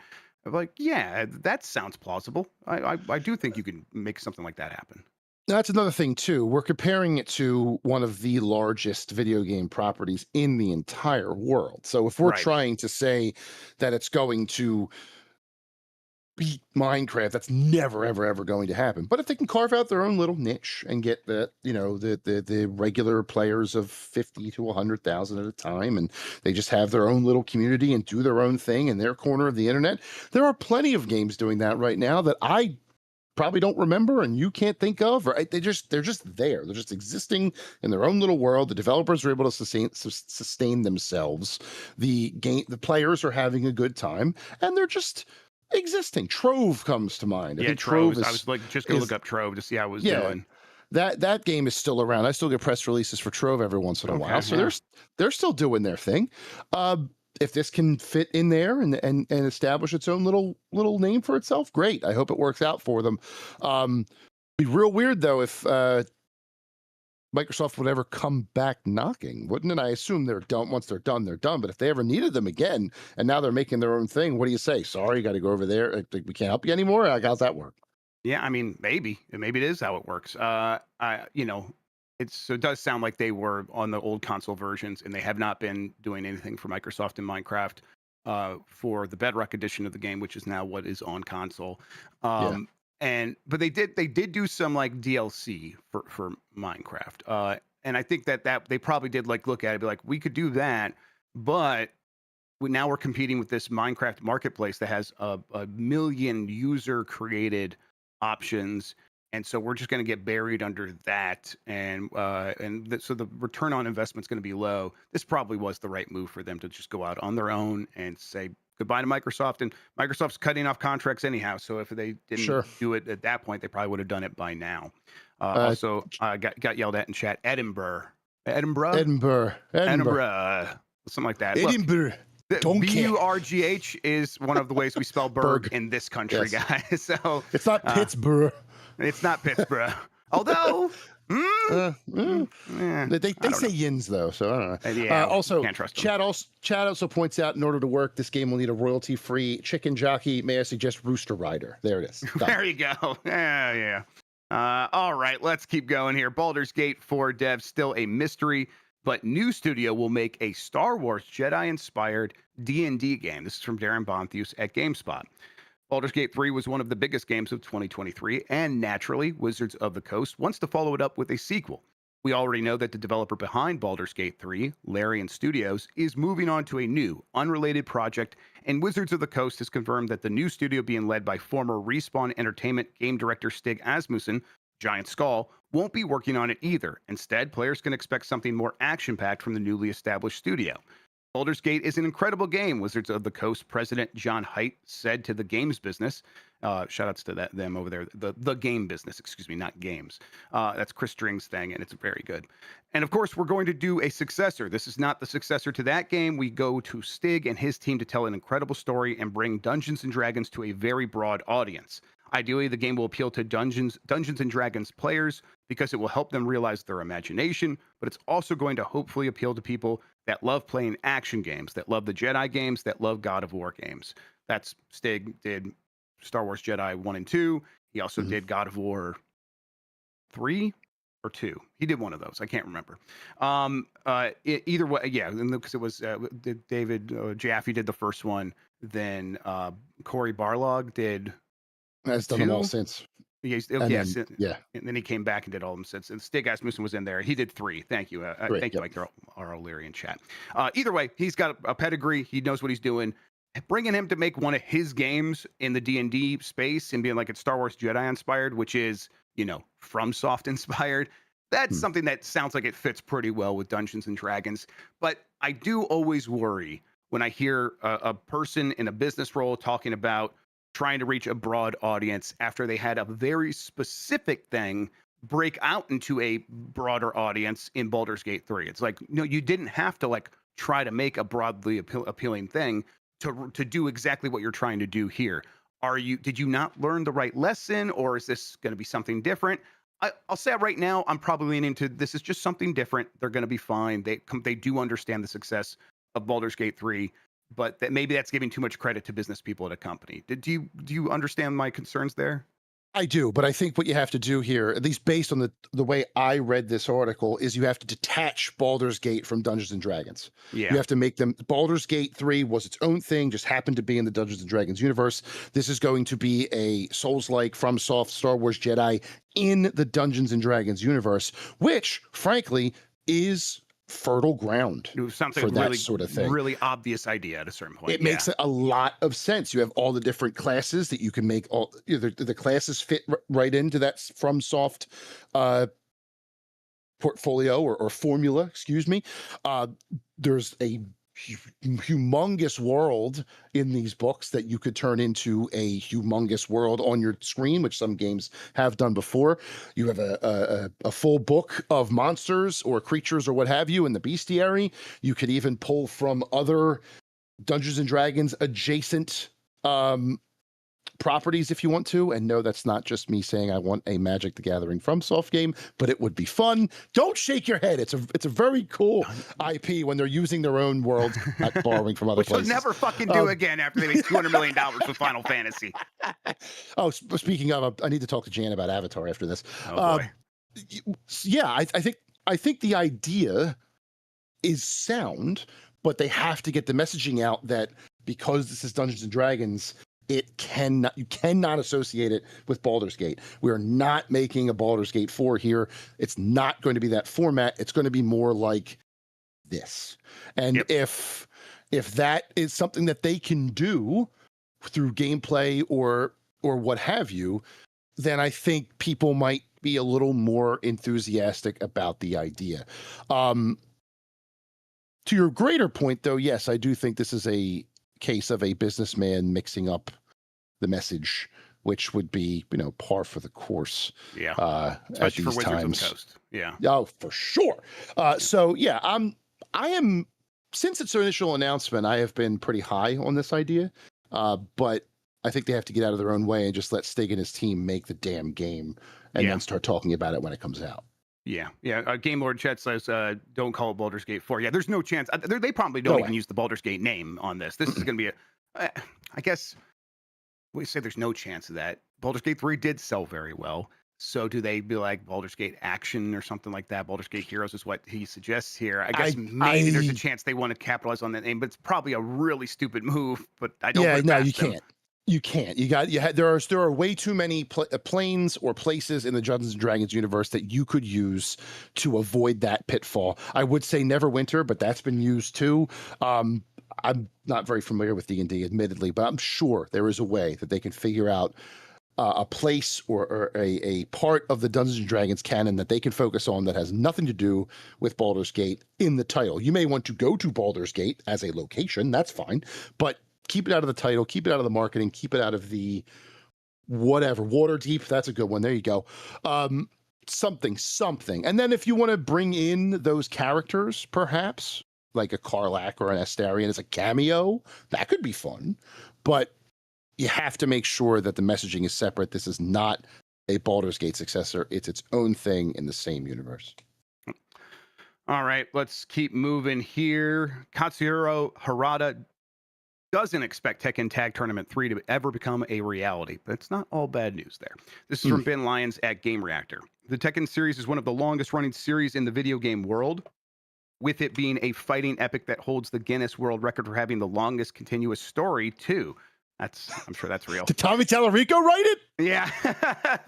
Like, yeah, that sounds plausible. I do think you can make something like that happen. That's another thing, too. We're comparing it to one of the largest video game properties in the entire world. So if we're trying to say that it's going to beat Minecraft, that's never, ever, ever going to happen. But if they can carve out their own little niche and get the regular players of 50 to 100,000 at a time, and they just have their own little community and do their own thing in their corner of the internet, there are plenty of games doing that right now that I probably don't remember and you can't think of. Right? They're just there. They're just existing in their own little world. The developers are able to sustain themselves. The players are having a good time, and they're just existing. Trove comes to mind. I think Trove. I was just gonna look up Trove to see how it was doing. That game is still around. I still get press releases for Trove every once in a while. So they're still doing their thing. If this can fit in there and establish its own little name for itself, great. I hope it works out for them. Be real weird though if Microsoft would ever come back knocking, wouldn't it? I assume they're done. Once they're done, they're done. But if they ever needed them again, and now they're making their own thing, what do you say? Sorry, you got to go over there. We can't help you anymore. How's that work? Yeah, I mean, maybe it is how it works. It does sound like they were on the old console versions, and they have not been doing anything for Microsoft in Minecraft for the Bedrock edition of the game, which is now what is on console. But they did do some like DLC for Minecraft, and I think that they probably did like look at it and be like, we could do that, but now we're competing with this Minecraft marketplace that has a million user created options, and so we're just going to get buried under that, so the return on investment is going to be low. This probably was the right move for them to just go out on their own and say goodbye to Microsoft, and Microsoft's cutting off contracts anyhow. So if they didn't do it at that point, they probably would have done it by now. Also, got yelled at in chat. Edinburgh, something like that. Edinburgh. Burgh is one of the ways we spell Berg in this country, guys. So it's not Pittsburgh. It's not Pittsburgh. Although They say yins though, so I don't know. Yeah, also, can't trust them. Chad also points out, in order to work, this game will need a royalty-free chicken jockey. May I suggest Rooster Rider? There it is. Done. There you go. Yeah. All right, let's keep going here. Baldur's Gate 4 dev still a mystery, but new studio will make a Star Wars Jedi-inspired D&D game. This is from Darren Bontheus at GameSpot. Baldur's Gate 3 was one of the biggest games of 2023, and naturally, Wizards of the Coast wants to follow it up with a sequel. We already know that the developer behind Baldur's Gate 3, Larian Studios, is moving on to a new, unrelated project, and Wizards of the Coast has confirmed that the new studio being led by former Respawn Entertainment game director Stig Asmussen, Giant Skull, won't be working on it either. Instead, players can expect something more action-packed from the newly established studio. Baldur's Gate is an incredible game, Wizards of the Coast president John Haidt said to the games business. Shout outs to them over there. The game business, excuse me, not games. That's Chris String's thing, and it's very good. And of course, we're going to do a successor. This is not the successor to that game. We go to Stig and his team to tell an incredible story and bring Dungeons and Dragons to a very broad audience. Ideally, the game will appeal to Dungeons and Dragons players because it will help them realize their imagination, but it's also going to hopefully appeal to people that love playing action games, that love the Jedi games, that love God of War games. That's Stig did Star Wars Jedi 1 and 2. He also did God of War 3 or 2. He did one of those. I can't remember. Either way, yeah, because it was David Jaffe did the first one. Then Corey Barlog did. Has done them all since. And then he came back and did all of them since. And Stig Asmussen was in there. He did 3. Thank you. Thank you, Mike R. O'Leary in chat. Either way, he's got a pedigree. He knows what he's doing. Bringing him to make one of his games in the D&D space and being like it's Star Wars Jedi-inspired, which is, FromSoft inspired. That's something that sounds like it fits pretty well with Dungeons and Dragons. But I do always worry when I hear a person in a business role talking about trying to reach a broad audience after they had a very specific thing break out into a broader audience in Baldur's Gate 3. It's like, no, you didn't have to try to make a broadly appealing thing to do exactly what you're trying to do here. Did you not learn the right lesson, or is this going to be something different? I'll say right now, I'm probably leaning to this is just something different. They're going to be fine. They do understand the success of Baldur's Gate 3. But maybe that's giving too much credit to business people at a company. Do you understand my concerns there? I do, but I think what you have to do here, at least based on the way I read this article, is you have to detach Baldur's Gate from Dungeons and Dragons. Yeah. You have to make them. Baldur's Gate 3 was its own thing, just happened to be in the Dungeons and Dragons universe. This is going to be a Souls-like FromSoft Star Wars Jedi in the Dungeons and Dragons universe, which, frankly, is fertile ground for that sort of thing. Really obvious idea at a certain point. It makes a lot of sense. You have all the different classes that you can make. All the classes fit right into that FromSoft portfolio or formula. Excuse me. There's a humongous world in these books that you could turn into a humongous world on your screen, which some games have done before. You have a full book of monsters or creatures or what have you in the bestiary. You could even pull from other Dungeons and Dragons adjacent properties if you want to. And no, that's not just me saying I want a Magic the Gathering FromSoft game, but it would be fun. Don't shake your head. It's a very cool IP when they're using their own world, not borrowing from other places. Which they'll never fucking do again after they make $200 million with Final Fantasy. Oh, speaking of, I need to talk to Jan about Avatar after this. Oh boy. Yeah, I think the idea is sound, but they have to get the messaging out that because this is Dungeons and Dragons, you cannot associate it with Baldur's Gate. We are not making a Baldur's Gate 4 here. It's not going to be that format. It's going to be more like this. And if that is something that they can do through gameplay or what have you, then I think people might be a little more enthusiastic about the idea. To your greater point, though, yes, I do think this is a case of a businessman mixing up the message, which would be, par for the course. Yeah. Especially for Wizards of the Coast. Yeah. Oh, for sure. I am, since its initial announcement, I have been pretty high on this idea. But I think they have to get out of their own way and just let Stig and his team make the damn game and then start talking about it when it comes out. Yeah. Game Lord Chet says, "Don't call it Baldur's Gate 4." Yeah, there's no chance. They probably No don't way. even use the Baldur's Gate name on this. This is going to be I guess we say there's no chance of that. Baldur's Gate 3 did sell very well. So do they be like Baldur's Gate Action or something like that? Baldur's Gate Heroes is what he suggests here. I guess maybe there's a chance they want to capitalize on that name, but it's probably a really stupid move. But I don't. Yeah, no, you them. can't. You can't. There are way too many planes or places in the Dungeons and Dragons universe that you could use to avoid that pitfall. I would say Neverwinter, but that's been used too. I'm not very familiar with D&D, admittedly, but I'm sure there is a way that they can figure out a place or a part of the Dungeons and Dragons canon that they can focus on that has nothing to do with Baldur's Gate in the title. You may want to go to Baldur's Gate as a location, that's fine, but keep it out of the title, keep it out of the marketing, keep it out of the whatever. Waterdeep, that's a good one. There you go. Something. And then if you want to bring in those characters, perhaps, like a Karlach or an Astarion as a cameo, that could be fun. But you have to make sure that the messaging is separate. This is not a Baldur's Gate successor. It's its own thing in the same universe. All right, let's keep moving here. Katsuhiro Harada doesn't expect Tekken Tag Tournament 3 to ever become a reality, but it's not all bad news there. This is from Ben Lyons at Game Reactor. The Tekken series is one of the longest running series in the video game world, with it being a fighting epic that holds the Guinness World Record for having the longest continuous story, too. I'm sure that's real. Did Tommy Tallarico write it? Yeah.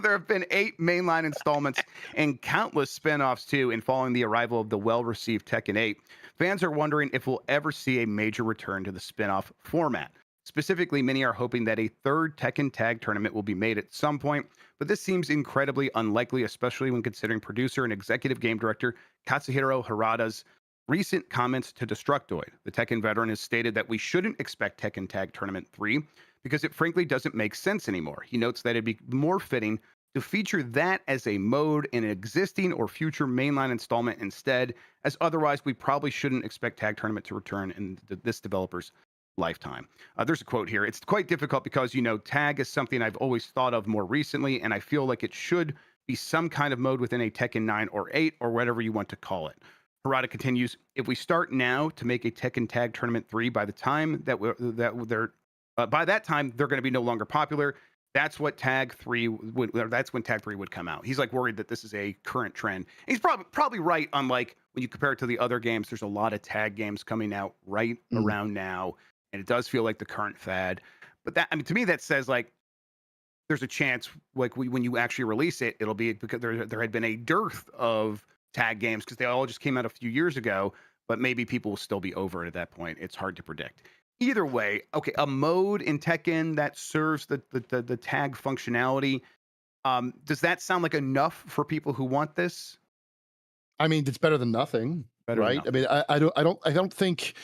There have been 8 mainline installments and countless spin-offs, too, in following the arrival of the well-received Tekken 8. Fans are wondering if we'll ever see a major return to the spin-off format. Specifically, many are hoping that a third Tekken Tag Tournament will be made at some point, but this seems incredibly unlikely, especially when considering producer and executive game director Katsuhiro Harada's recent comments to Destructoid. The Tekken veteran has stated that we shouldn't expect Tekken Tag Tournament 3 because it frankly doesn't make sense anymore. He notes that it'd be more fitting to feature that as a mode in an existing or future mainline installment instead, as otherwise we probably shouldn't expect Tag Tournament to return in this developer's lifetime. There's a quote here. It's quite difficult because, Tag is something I've always thought of more recently, and I feel like it should be some kind of mode within a Tekken 9 or 8 or whatever you want to call it. Harada continues, if we start now to make a Tekken Tag Tournament 3 by the time by that time they're going to be no longer popular. That's what Tag 3 that's when Tag 3 would come out. He's like worried that this is a current trend. And he's probably right on, like, when you compare it to the other games, there's a lot of tag games coming out right around now, and it does feel like the current fad. But that, to me, that says, like, there's a chance, like, when you actually release it, it'll be because there had been a dearth of tag games because they all just came out a few years ago, but maybe people will still be over it at that point. It's hard to predict. Either way, okay, a mode in Tekken that serves the tag functionality, does that sound like enough for people who want this? I mean, it's better than nothing, right? I mean, I don't think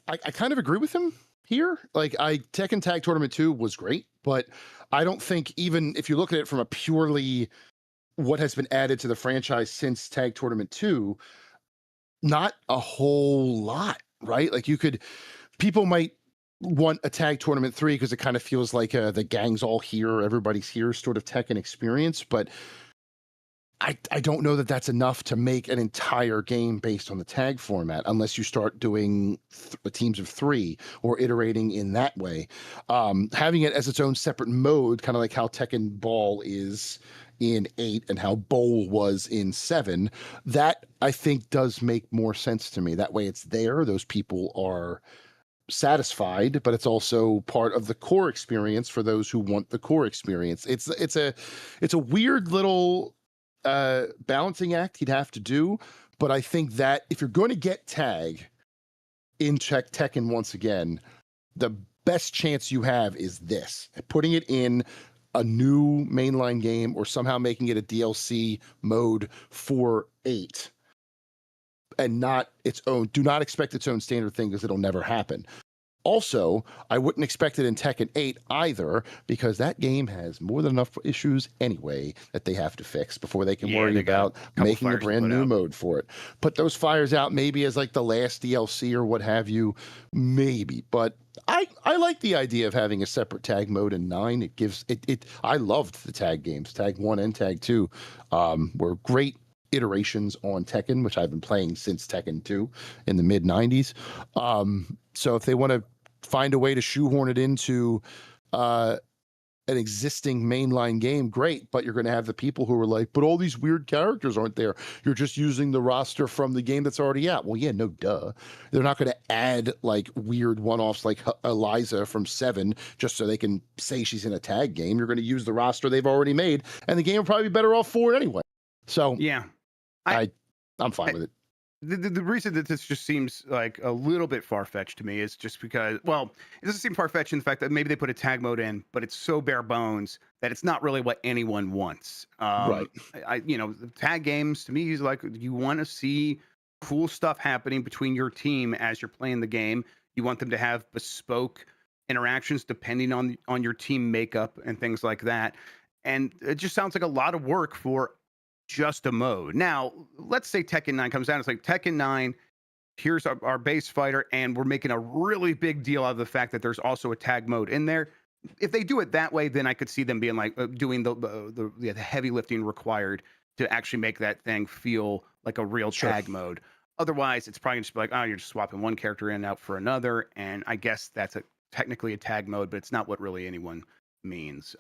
I kind of agree with him here. Like, Tekken Tag Tournament 2 was great, but I don't think, even if you look at it from a purely what has been added to the franchise since Tag Tournament 2, not a whole lot, right? Like, people might want a Tag Tournament 3 because it kind of feels like the gang's all here, everybody's here sort of Tekken experience, but I don't know that that's enough to make an entire game based on the tag format unless you start doing teams of 3 or iterating in that way. Having it as its own separate mode, kind of like how Tekken Ball is in 8 and how Bowl was in 7, that I think does make more sense to me. That way it's there, those people are satisfied, but it's also part of the core experience for those who want the core experience. It's a weird little balancing act he'd have to do, but I think that if you're going to get tag in Tekken once again, the best chance you have is this, putting it in a new mainline game or somehow making it a DLC mode for 8 and not its own. Do not expect its own standard thing because it'll never happen. Also, I wouldn't expect it in Tekken 8 either, because that game has more than enough issues anyway that they have to fix before they can worry about making a brand new mode for it. Put those fires out maybe as like the last DLC or what have you, maybe. But I like the idea of having a separate tag mode in 9. It gives it. I loved the tag games, Tag 1 and Tag 2 were great iterations on Tekken, which I've been playing since Tekken 2 in the mid 90s. So if they want to find a way to shoehorn it into an existing mainline game, great, but you're going to have the people who are like, but all these weird characters aren't there. You're just using the roster from the game that's already out. Well, yeah, no duh. They're not going to add like weird one-offs like Eliza from 7 just so they can say she's in a tag game. You're going to use the roster they've already made, and the game will probably be better off for it anyway. So yeah, I'm fine with it. The reason that this just seems like a little bit far-fetched to me is just because, well, it doesn't seem far-fetched in the fact that maybe they put a tag mode in, but it's so bare bones that it's not really what anyone wants. Right. The tag games to me is like, you want to see cool stuff happening between your team as you're playing the game. You want them to have bespoke interactions depending on your team makeup and things like that. And it just sounds like a lot of work for just a mode. Now, let's say Tekken 9 comes out. It's like Tekken 9, here's our base fighter, and we're making a really big deal out of the fact that there's also a tag mode in there. If they do it that way, then I could see them being like doing the heavy lifting required to actually make that thing feel like a real tag mode. Otherwise, it's probably just like, oh, you're just swapping one character in and out for another, and I guess that's technically a tag mode, but it's not what really anyone means.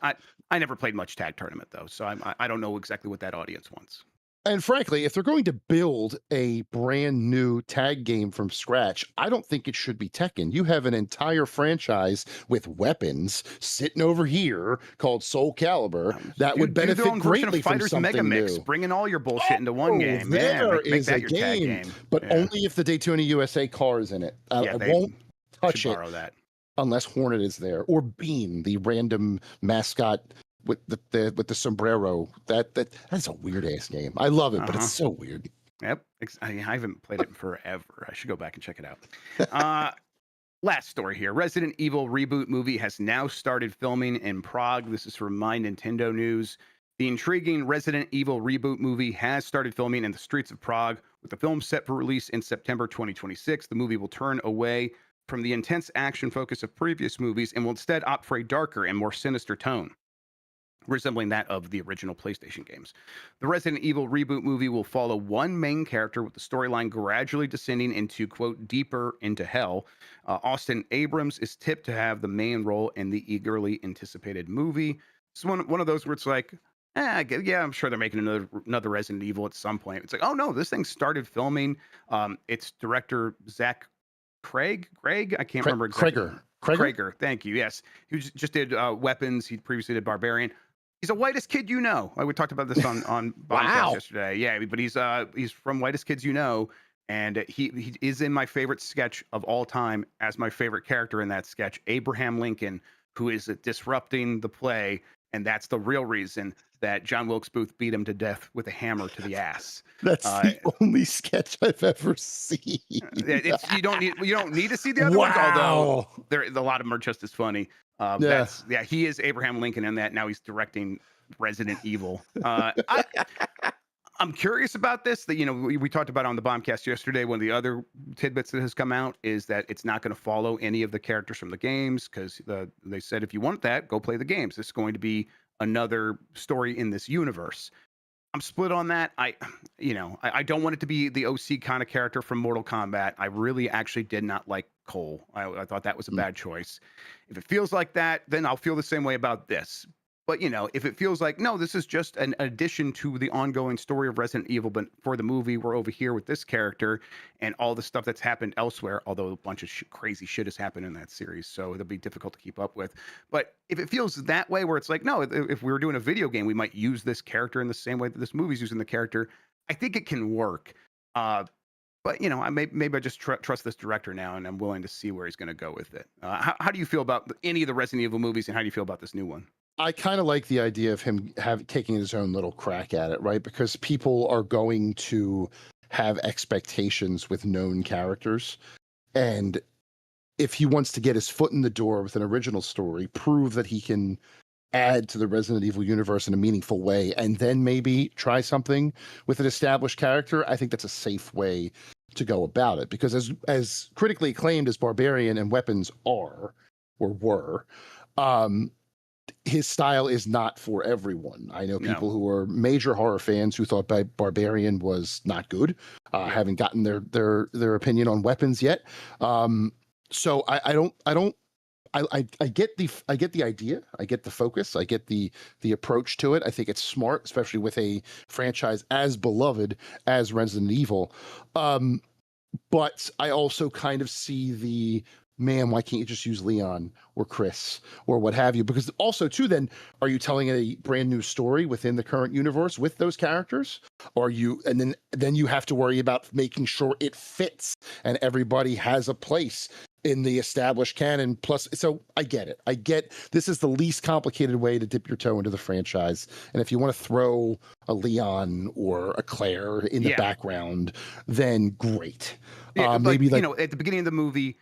I never played much Tag Tournament though, so I don't know exactly what that audience wants. And frankly, if they're going to build a brand new tag game from scratch, I don't think it should be Tekken. You have an entire franchise with weapons sitting over here called Soul Calibur that would benefit greatly from something Mega Mix, new. Bringing all your bullshit into one game. There is a game, but only if the Daytona USA car is in it. I won't touch it unless Hornet is there, or Bean, the random mascot with the sombrero. That's a weird ass game. I love it, but it's so weird. Yep, I haven't played it in forever. I should go back and check it out. Last story here: Resident Evil Reboot movie has now started filming in Prague. This is from My Nintendo News. The intriguing Resident Evil Reboot movie has started filming in the streets of Prague, with the film set for release in September 2026. The movie will turn away from the intense action focus of previous movies and will instead opt for a darker and more sinister tone, resembling that of the original PlayStation games. The Resident Evil Reboot movie will follow one main character, with the storyline gradually descending into, quote, deeper into hell. Austin Abrams is tipped to have the main role in the eagerly anticipated movie. It's one of those where it's like, I'm sure they're making another Resident Evil at some point. It's like, oh no, this thing started filming. It's director Zach Greg, I can't remember exactly. Krager, thank you. Yes, he just did Weapons. He previously did Barbarian. He's the whitest kid you know. We talked about this on Bombcast yesterday. Yeah, but he's from Whitest Kids You Know, and he is in my favorite sketch of all time as my favorite character in that sketch, Abraham Lincoln, who is disrupting the play, and that's the real reason that John Wilkes Booth beat him to death with a hammer to the ass. That's the only sketch I've ever seen. You don't need to see the other ones, although a lot of them are just as funny. He is Abraham Lincoln in that. Now he's directing Resident Evil. I'm curious about this. That we talked about on the Bombcast yesterday. One of the other tidbits that has come out is that it's not going to follow any of the characters from the games, because they said if you want that, go play the games. This is going to be another story in this universe. I'm split on that. I don't want it to be the OC kind of character from Mortal Kombat. I really actually did not like Cole. I thought that was a bad choice. If it feels like that, then I'll feel the same way about this. But, if it feels like, no, this is just an addition to the ongoing story of Resident Evil, but for the movie, we're over here with this character and all the stuff that's happened elsewhere, although a bunch of crazy shit has happened in that series, so it'll be difficult to keep up with. But if it feels that way, where it's like, no, if we were doing a video game, we might use this character in the same way that this movie's using the character, I think it can work. But, maybe I just trust this director now, and I'm willing to see where he's going to go with it. How do you feel about any of the Resident Evil movies, and how do you feel about this new one? I kind of like the idea of him taking his own little crack at it, right? Because people are going to have expectations with known characters. And if he wants to get his foot in the door with an original story, prove that he can add to the Resident Evil universe in a meaningful way, and then maybe try something with an established character, I think that's a safe way to go about it. Because as critically acclaimed as Barbarian and Weapons are, or were, his style is not for everyone. I know No. people who are major horror fans who thought Barbarian was not good. Haven't gotten their opinion on weapons yet. So I get the idea. I get the focus. I get the approach to it. I think it's smart, especially with a franchise as beloved as Resident Evil. But I also kind of see the, man, why can't you just use Leon or Chris or what have you? Because also too, then are you telling a brand new story within the current universe with those characters? Or and then you have to worry about making sure it fits and everybody has a place in the established canon. Plus, so I get it. I get this is the least complicated way to dip your toe into the franchise. And if you want to throw a Leon or a Claire in the background, then great. Maybe like at the beginning of the movie,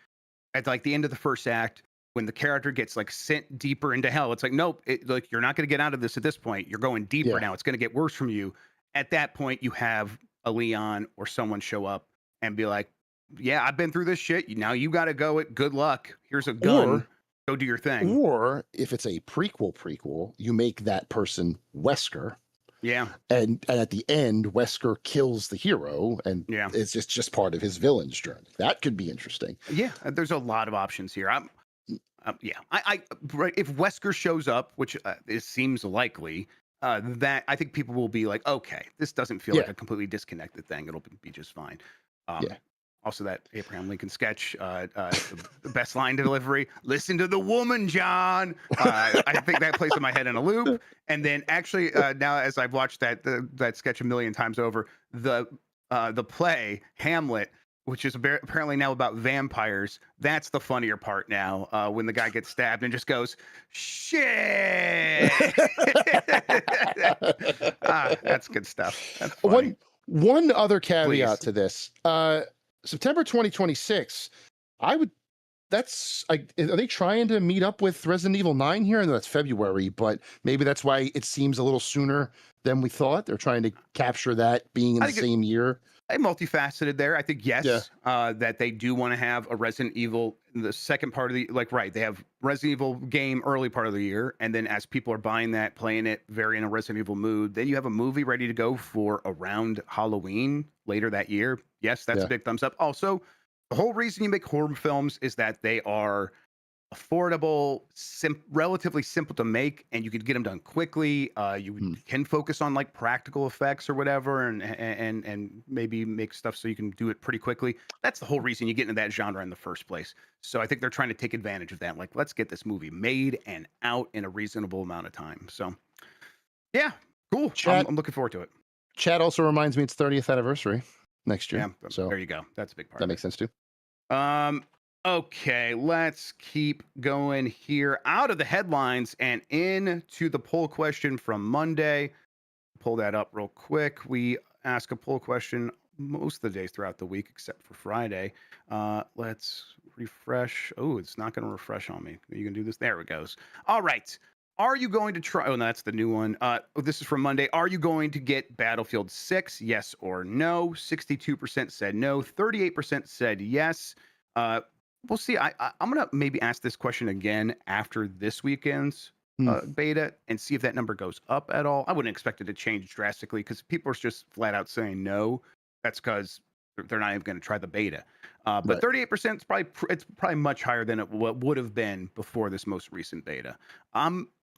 at like the end of the first act, when the character gets like sent deeper into hell, it's like, nope, like you're not going to get out of this at this point. You're going deeper now. It's going to get worse from you. At that point, you have a Leon or someone show up and be like, yeah, I've been through this shit. Now you got to go it. Good luck. Here's a gun. Go do your thing. Or if it's a prequel, you make that person Wesker. Yeah. And at the end, Wesker kills the hero, and it's just part of his villain's journey. That could be interesting. Yeah, there's a lot of options here. If Wesker shows up, which it seems likely, that I think people will be like, okay, this doesn't feel like a completely disconnected thing. It'll be just fine. Also, that Abraham Lincoln sketch, the best line delivery, listen to the woman, John. I think that plays in my head in a loop. And then actually, now as I've watched that sketch a million times over, the play, Hamlet, which is apparently now about vampires, that's the funnier part now, when the guy gets stabbed and just goes, shit. That's good stuff. That's funny. One other caveat to this. September 2026, are they trying to meet up with Resident Evil 9 here? I know that's February, but maybe that's why it seems a little sooner than we thought. They're trying to capture that being in the same year. Multifaceted there. I think, that they do want to have a Resident Evil in the second part of the, they have Resident Evil game early part of the year. And then as people are buying that, playing it very in a Resident Evil mood, then you have a movie ready to go for around Halloween later that year. Yes, that's a big thumbs up. Also, the whole reason you make horror films is that they are affordable, relatively simple to make, and you could get them done quickly. You can focus on like practical effects or whatever, and maybe make stuff so you can do it pretty quickly. That's the whole reason you get into that genre in the first place. So I think they're trying to take advantage of that. Like, let's get this movie made and out in a reasonable amount of time. So, yeah, cool. I'm looking forward to it. Chad also reminds me it's 30th anniversary next year. Yeah, so there you go. That's a big part. That makes sense too. Okay, let's keep going here. Out of the headlines and into the poll question from Monday. Pull that up real quick. We ask a poll question most of the days throughout the week, except for Friday. Let's refresh. Oh, it's not going to refresh on me. You can do this. There it goes. All right. Are you going to try? Oh, no, that's the new one. This is from Monday. Are you going to get Battlefield 6? Yes or no? 62% said no. 38% said yes. We'll see. I'm going to maybe ask this question again after this weekend's beta and see if that number goes up at all. I wouldn't expect it to change drastically because people are just flat out saying no. That's because they're not even going to try the beta. But 38% is probably much higher than it would have been before this most recent beta.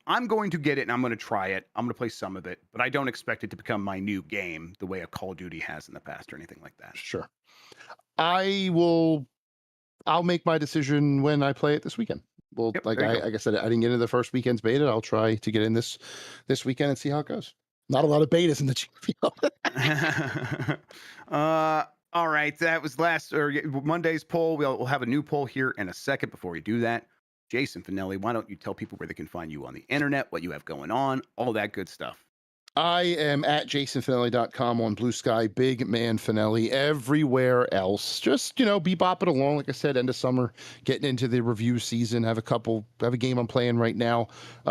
I'm going to get it and I'm going to try it. I'm going to play some of it, but I don't expect it to become my new game the way a Call of Duty has in the past or anything like that. Sure. I'll make my decision when I play it this weekend. Well, like I said, I didn't get into the first weekend's beta. I'll try to get in this weekend and see how it goes. Not a lot of betas in the GPO. All right, that was Monday's poll. We'll have a new poll here in a second. Before we do that, Jason Fanelli, why don't you tell people where they can find you on the internet, what you have going on, all that good stuff. I am at jasonfanelli.com on Blue Sky, Big Man Fanelli, everywhere else. Just, be bopping along. Like I said, end of summer, getting into the review season. Have a game I'm playing right now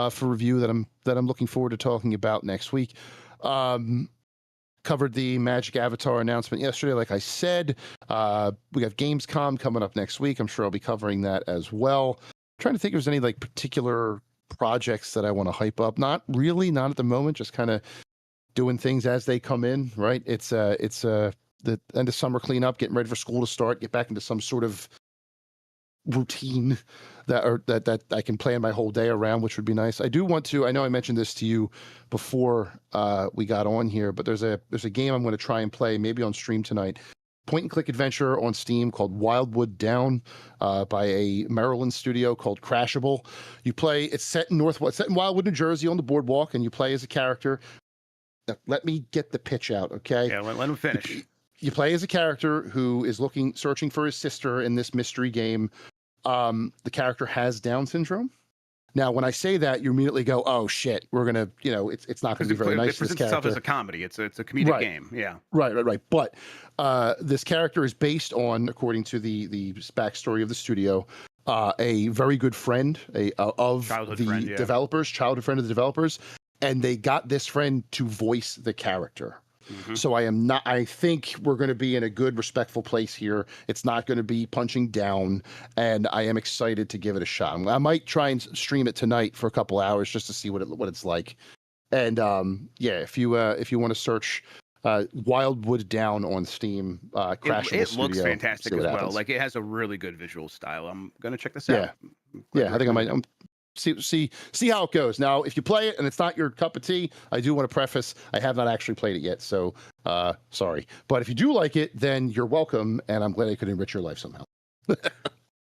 for review that I'm looking forward to talking about next week. Covered the Magic Avatar announcement yesterday. Like I said, we have Gamescom coming up next week. I'm sure I'll be covering that as well. I'm trying to think if there's any particular projects that I want to hype up. Not really, not at the moment. Just kind of doing things as they come in. Right. It's the end of summer cleanup, getting ready for school to start, get back into some sort of routine that I can plan my whole day around, which would be nice. I do want to. I know I mentioned this to you before we got on here, but there's a game I'm going to try and play maybe on stream tonight. Point and click adventure on Steam called Wildwood Down by a Maryland studio called Crashable. You play. It's set in Wildwood, New Jersey, on the boardwalk, and you play as a character. Now, let me get the pitch out, okay? Yeah, let him finish. You play as a character who is searching for his sister in this mystery game. The character has Down syndrome. Now, when I say that, you immediately go, "Oh shit, we're gonna," it's not going to be very nice. It presents itself as a comedy. It's a comedic game. Yeah. Right. But this character is based on, according to the backstory of the studio, a very good friend of the developers, childhood friend of the developers, and they got this friend to voice the character. Mm-hmm. So I think we're going to be in a good, respectful place here. It's not going to be punching down, and I am excited to give it a shot. I might try and stream it tonight for a couple hours just to see what it's like. And if you want to search Wildwood Down on Steam, it looks fantastic as well. Happens. Like, it has a really good visual style. I'm going to check this out. Yeah, I think I might. See how it goes. Now, if you play it and it's not your cup of tea, I do want to preface, I have not actually played it yet, so sorry. But if you do like it, then you're welcome, and I'm glad I could enrich your life somehow.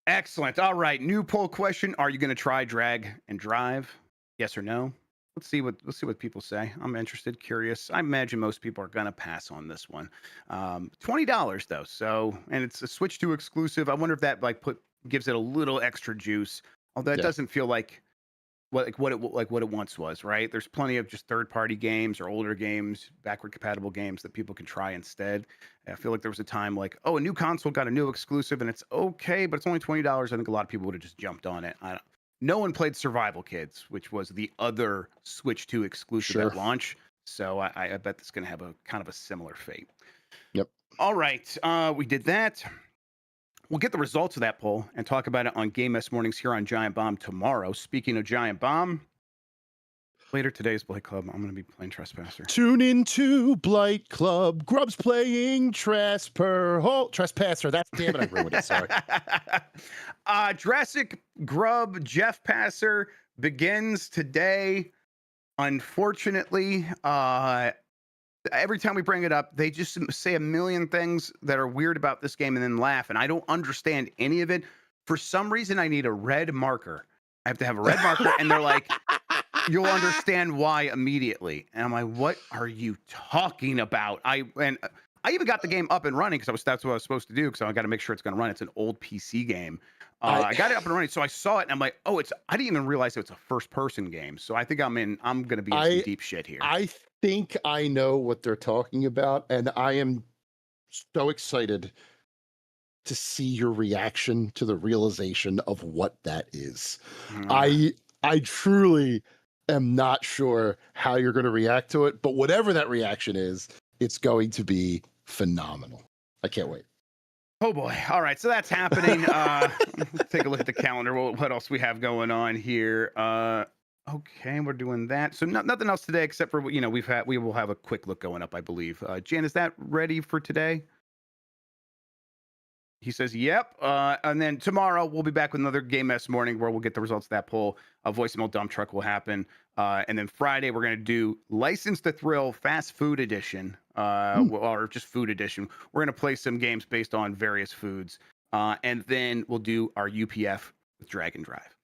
Excellent. All right, new poll question: are you going to try Drag and Drive? Yes or no? Let's see what people say. I'm interested, curious. I imagine most people are going to pass on this one. $20 though, so, and it's a Switch 2 exclusive. I wonder if that gives it a little extra juice. Although it doesn't feel like what it once was, right? There's plenty of just third-party games or older games, backward-compatible games that people can try instead. I feel like there was a time like, a new console got a new exclusive and it's okay, but it's only $20. I think a lot of people would have just jumped on it. No one played Survival Kids, which was the other Switch 2 exclusive at launch. So I bet it's going to have a kind of a similar fate. Yep. All right, we did that. We'll get the results of that poll and talk about it on Game S Mornings here on Giant Bomb tomorrow. Speaking of Giant Bomb, later today's Blight Club, I'm going to be playing Trespasser. Tune into Blight Club. Grubb's playing Trespasser. That's, damn it, I ruined it. Sorry. Jurassic Grubb Jeff Passer begins today. Unfortunately, every time we bring it up, they just say a million things that are weird about this game and then laugh, and I don't understand any of it. For some reason, I need a red marker. I have to have a red marker, and they're like, you'll understand why immediately. And I'm like, what are you talking about? I even got the game up and running because that's what I was supposed to do, because I got to make sure it's going to run. It's an old PC game. I got it up and running, so I saw it, and I'm like, I didn't even realize it's a first-person game. So I think I'm going to be in some deep shit here. I think I know what they're talking about, and I am so excited to see your reaction to the realization of what that is. I truly am not sure how you're going to react to it, but whatever that reaction is, it's going to be phenomenal. I can't wait. Oh boy. All right. So that's happening. Let's take a look at the calendar. What else we have going on here? Okay, we're doing that. So nothing else today except for, we will have a quick look going up, I believe. Jan, is that ready for today? He says, yep. And then tomorrow we'll be back with another Game S Morning where we'll get the results of that poll. A voicemail dump truck will happen. And then Friday we're going to do License to Thrill Fast Food Edition, or just Food Edition. We're going to play some games based on various foods. And then we'll do our UPF with Drag and Drive.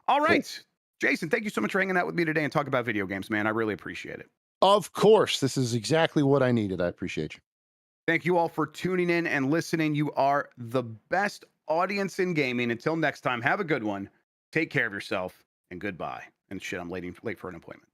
All right. Cool. Jason, thank you so much for hanging out with me today and talking about video games, man. I really appreciate it. Of course. This is exactly what I needed. I appreciate you. Thank you all for tuning in and listening. You are the best audience in gaming. Until next time, have a good one. Take care of yourself, and goodbye. And shit, I'm late for an appointment.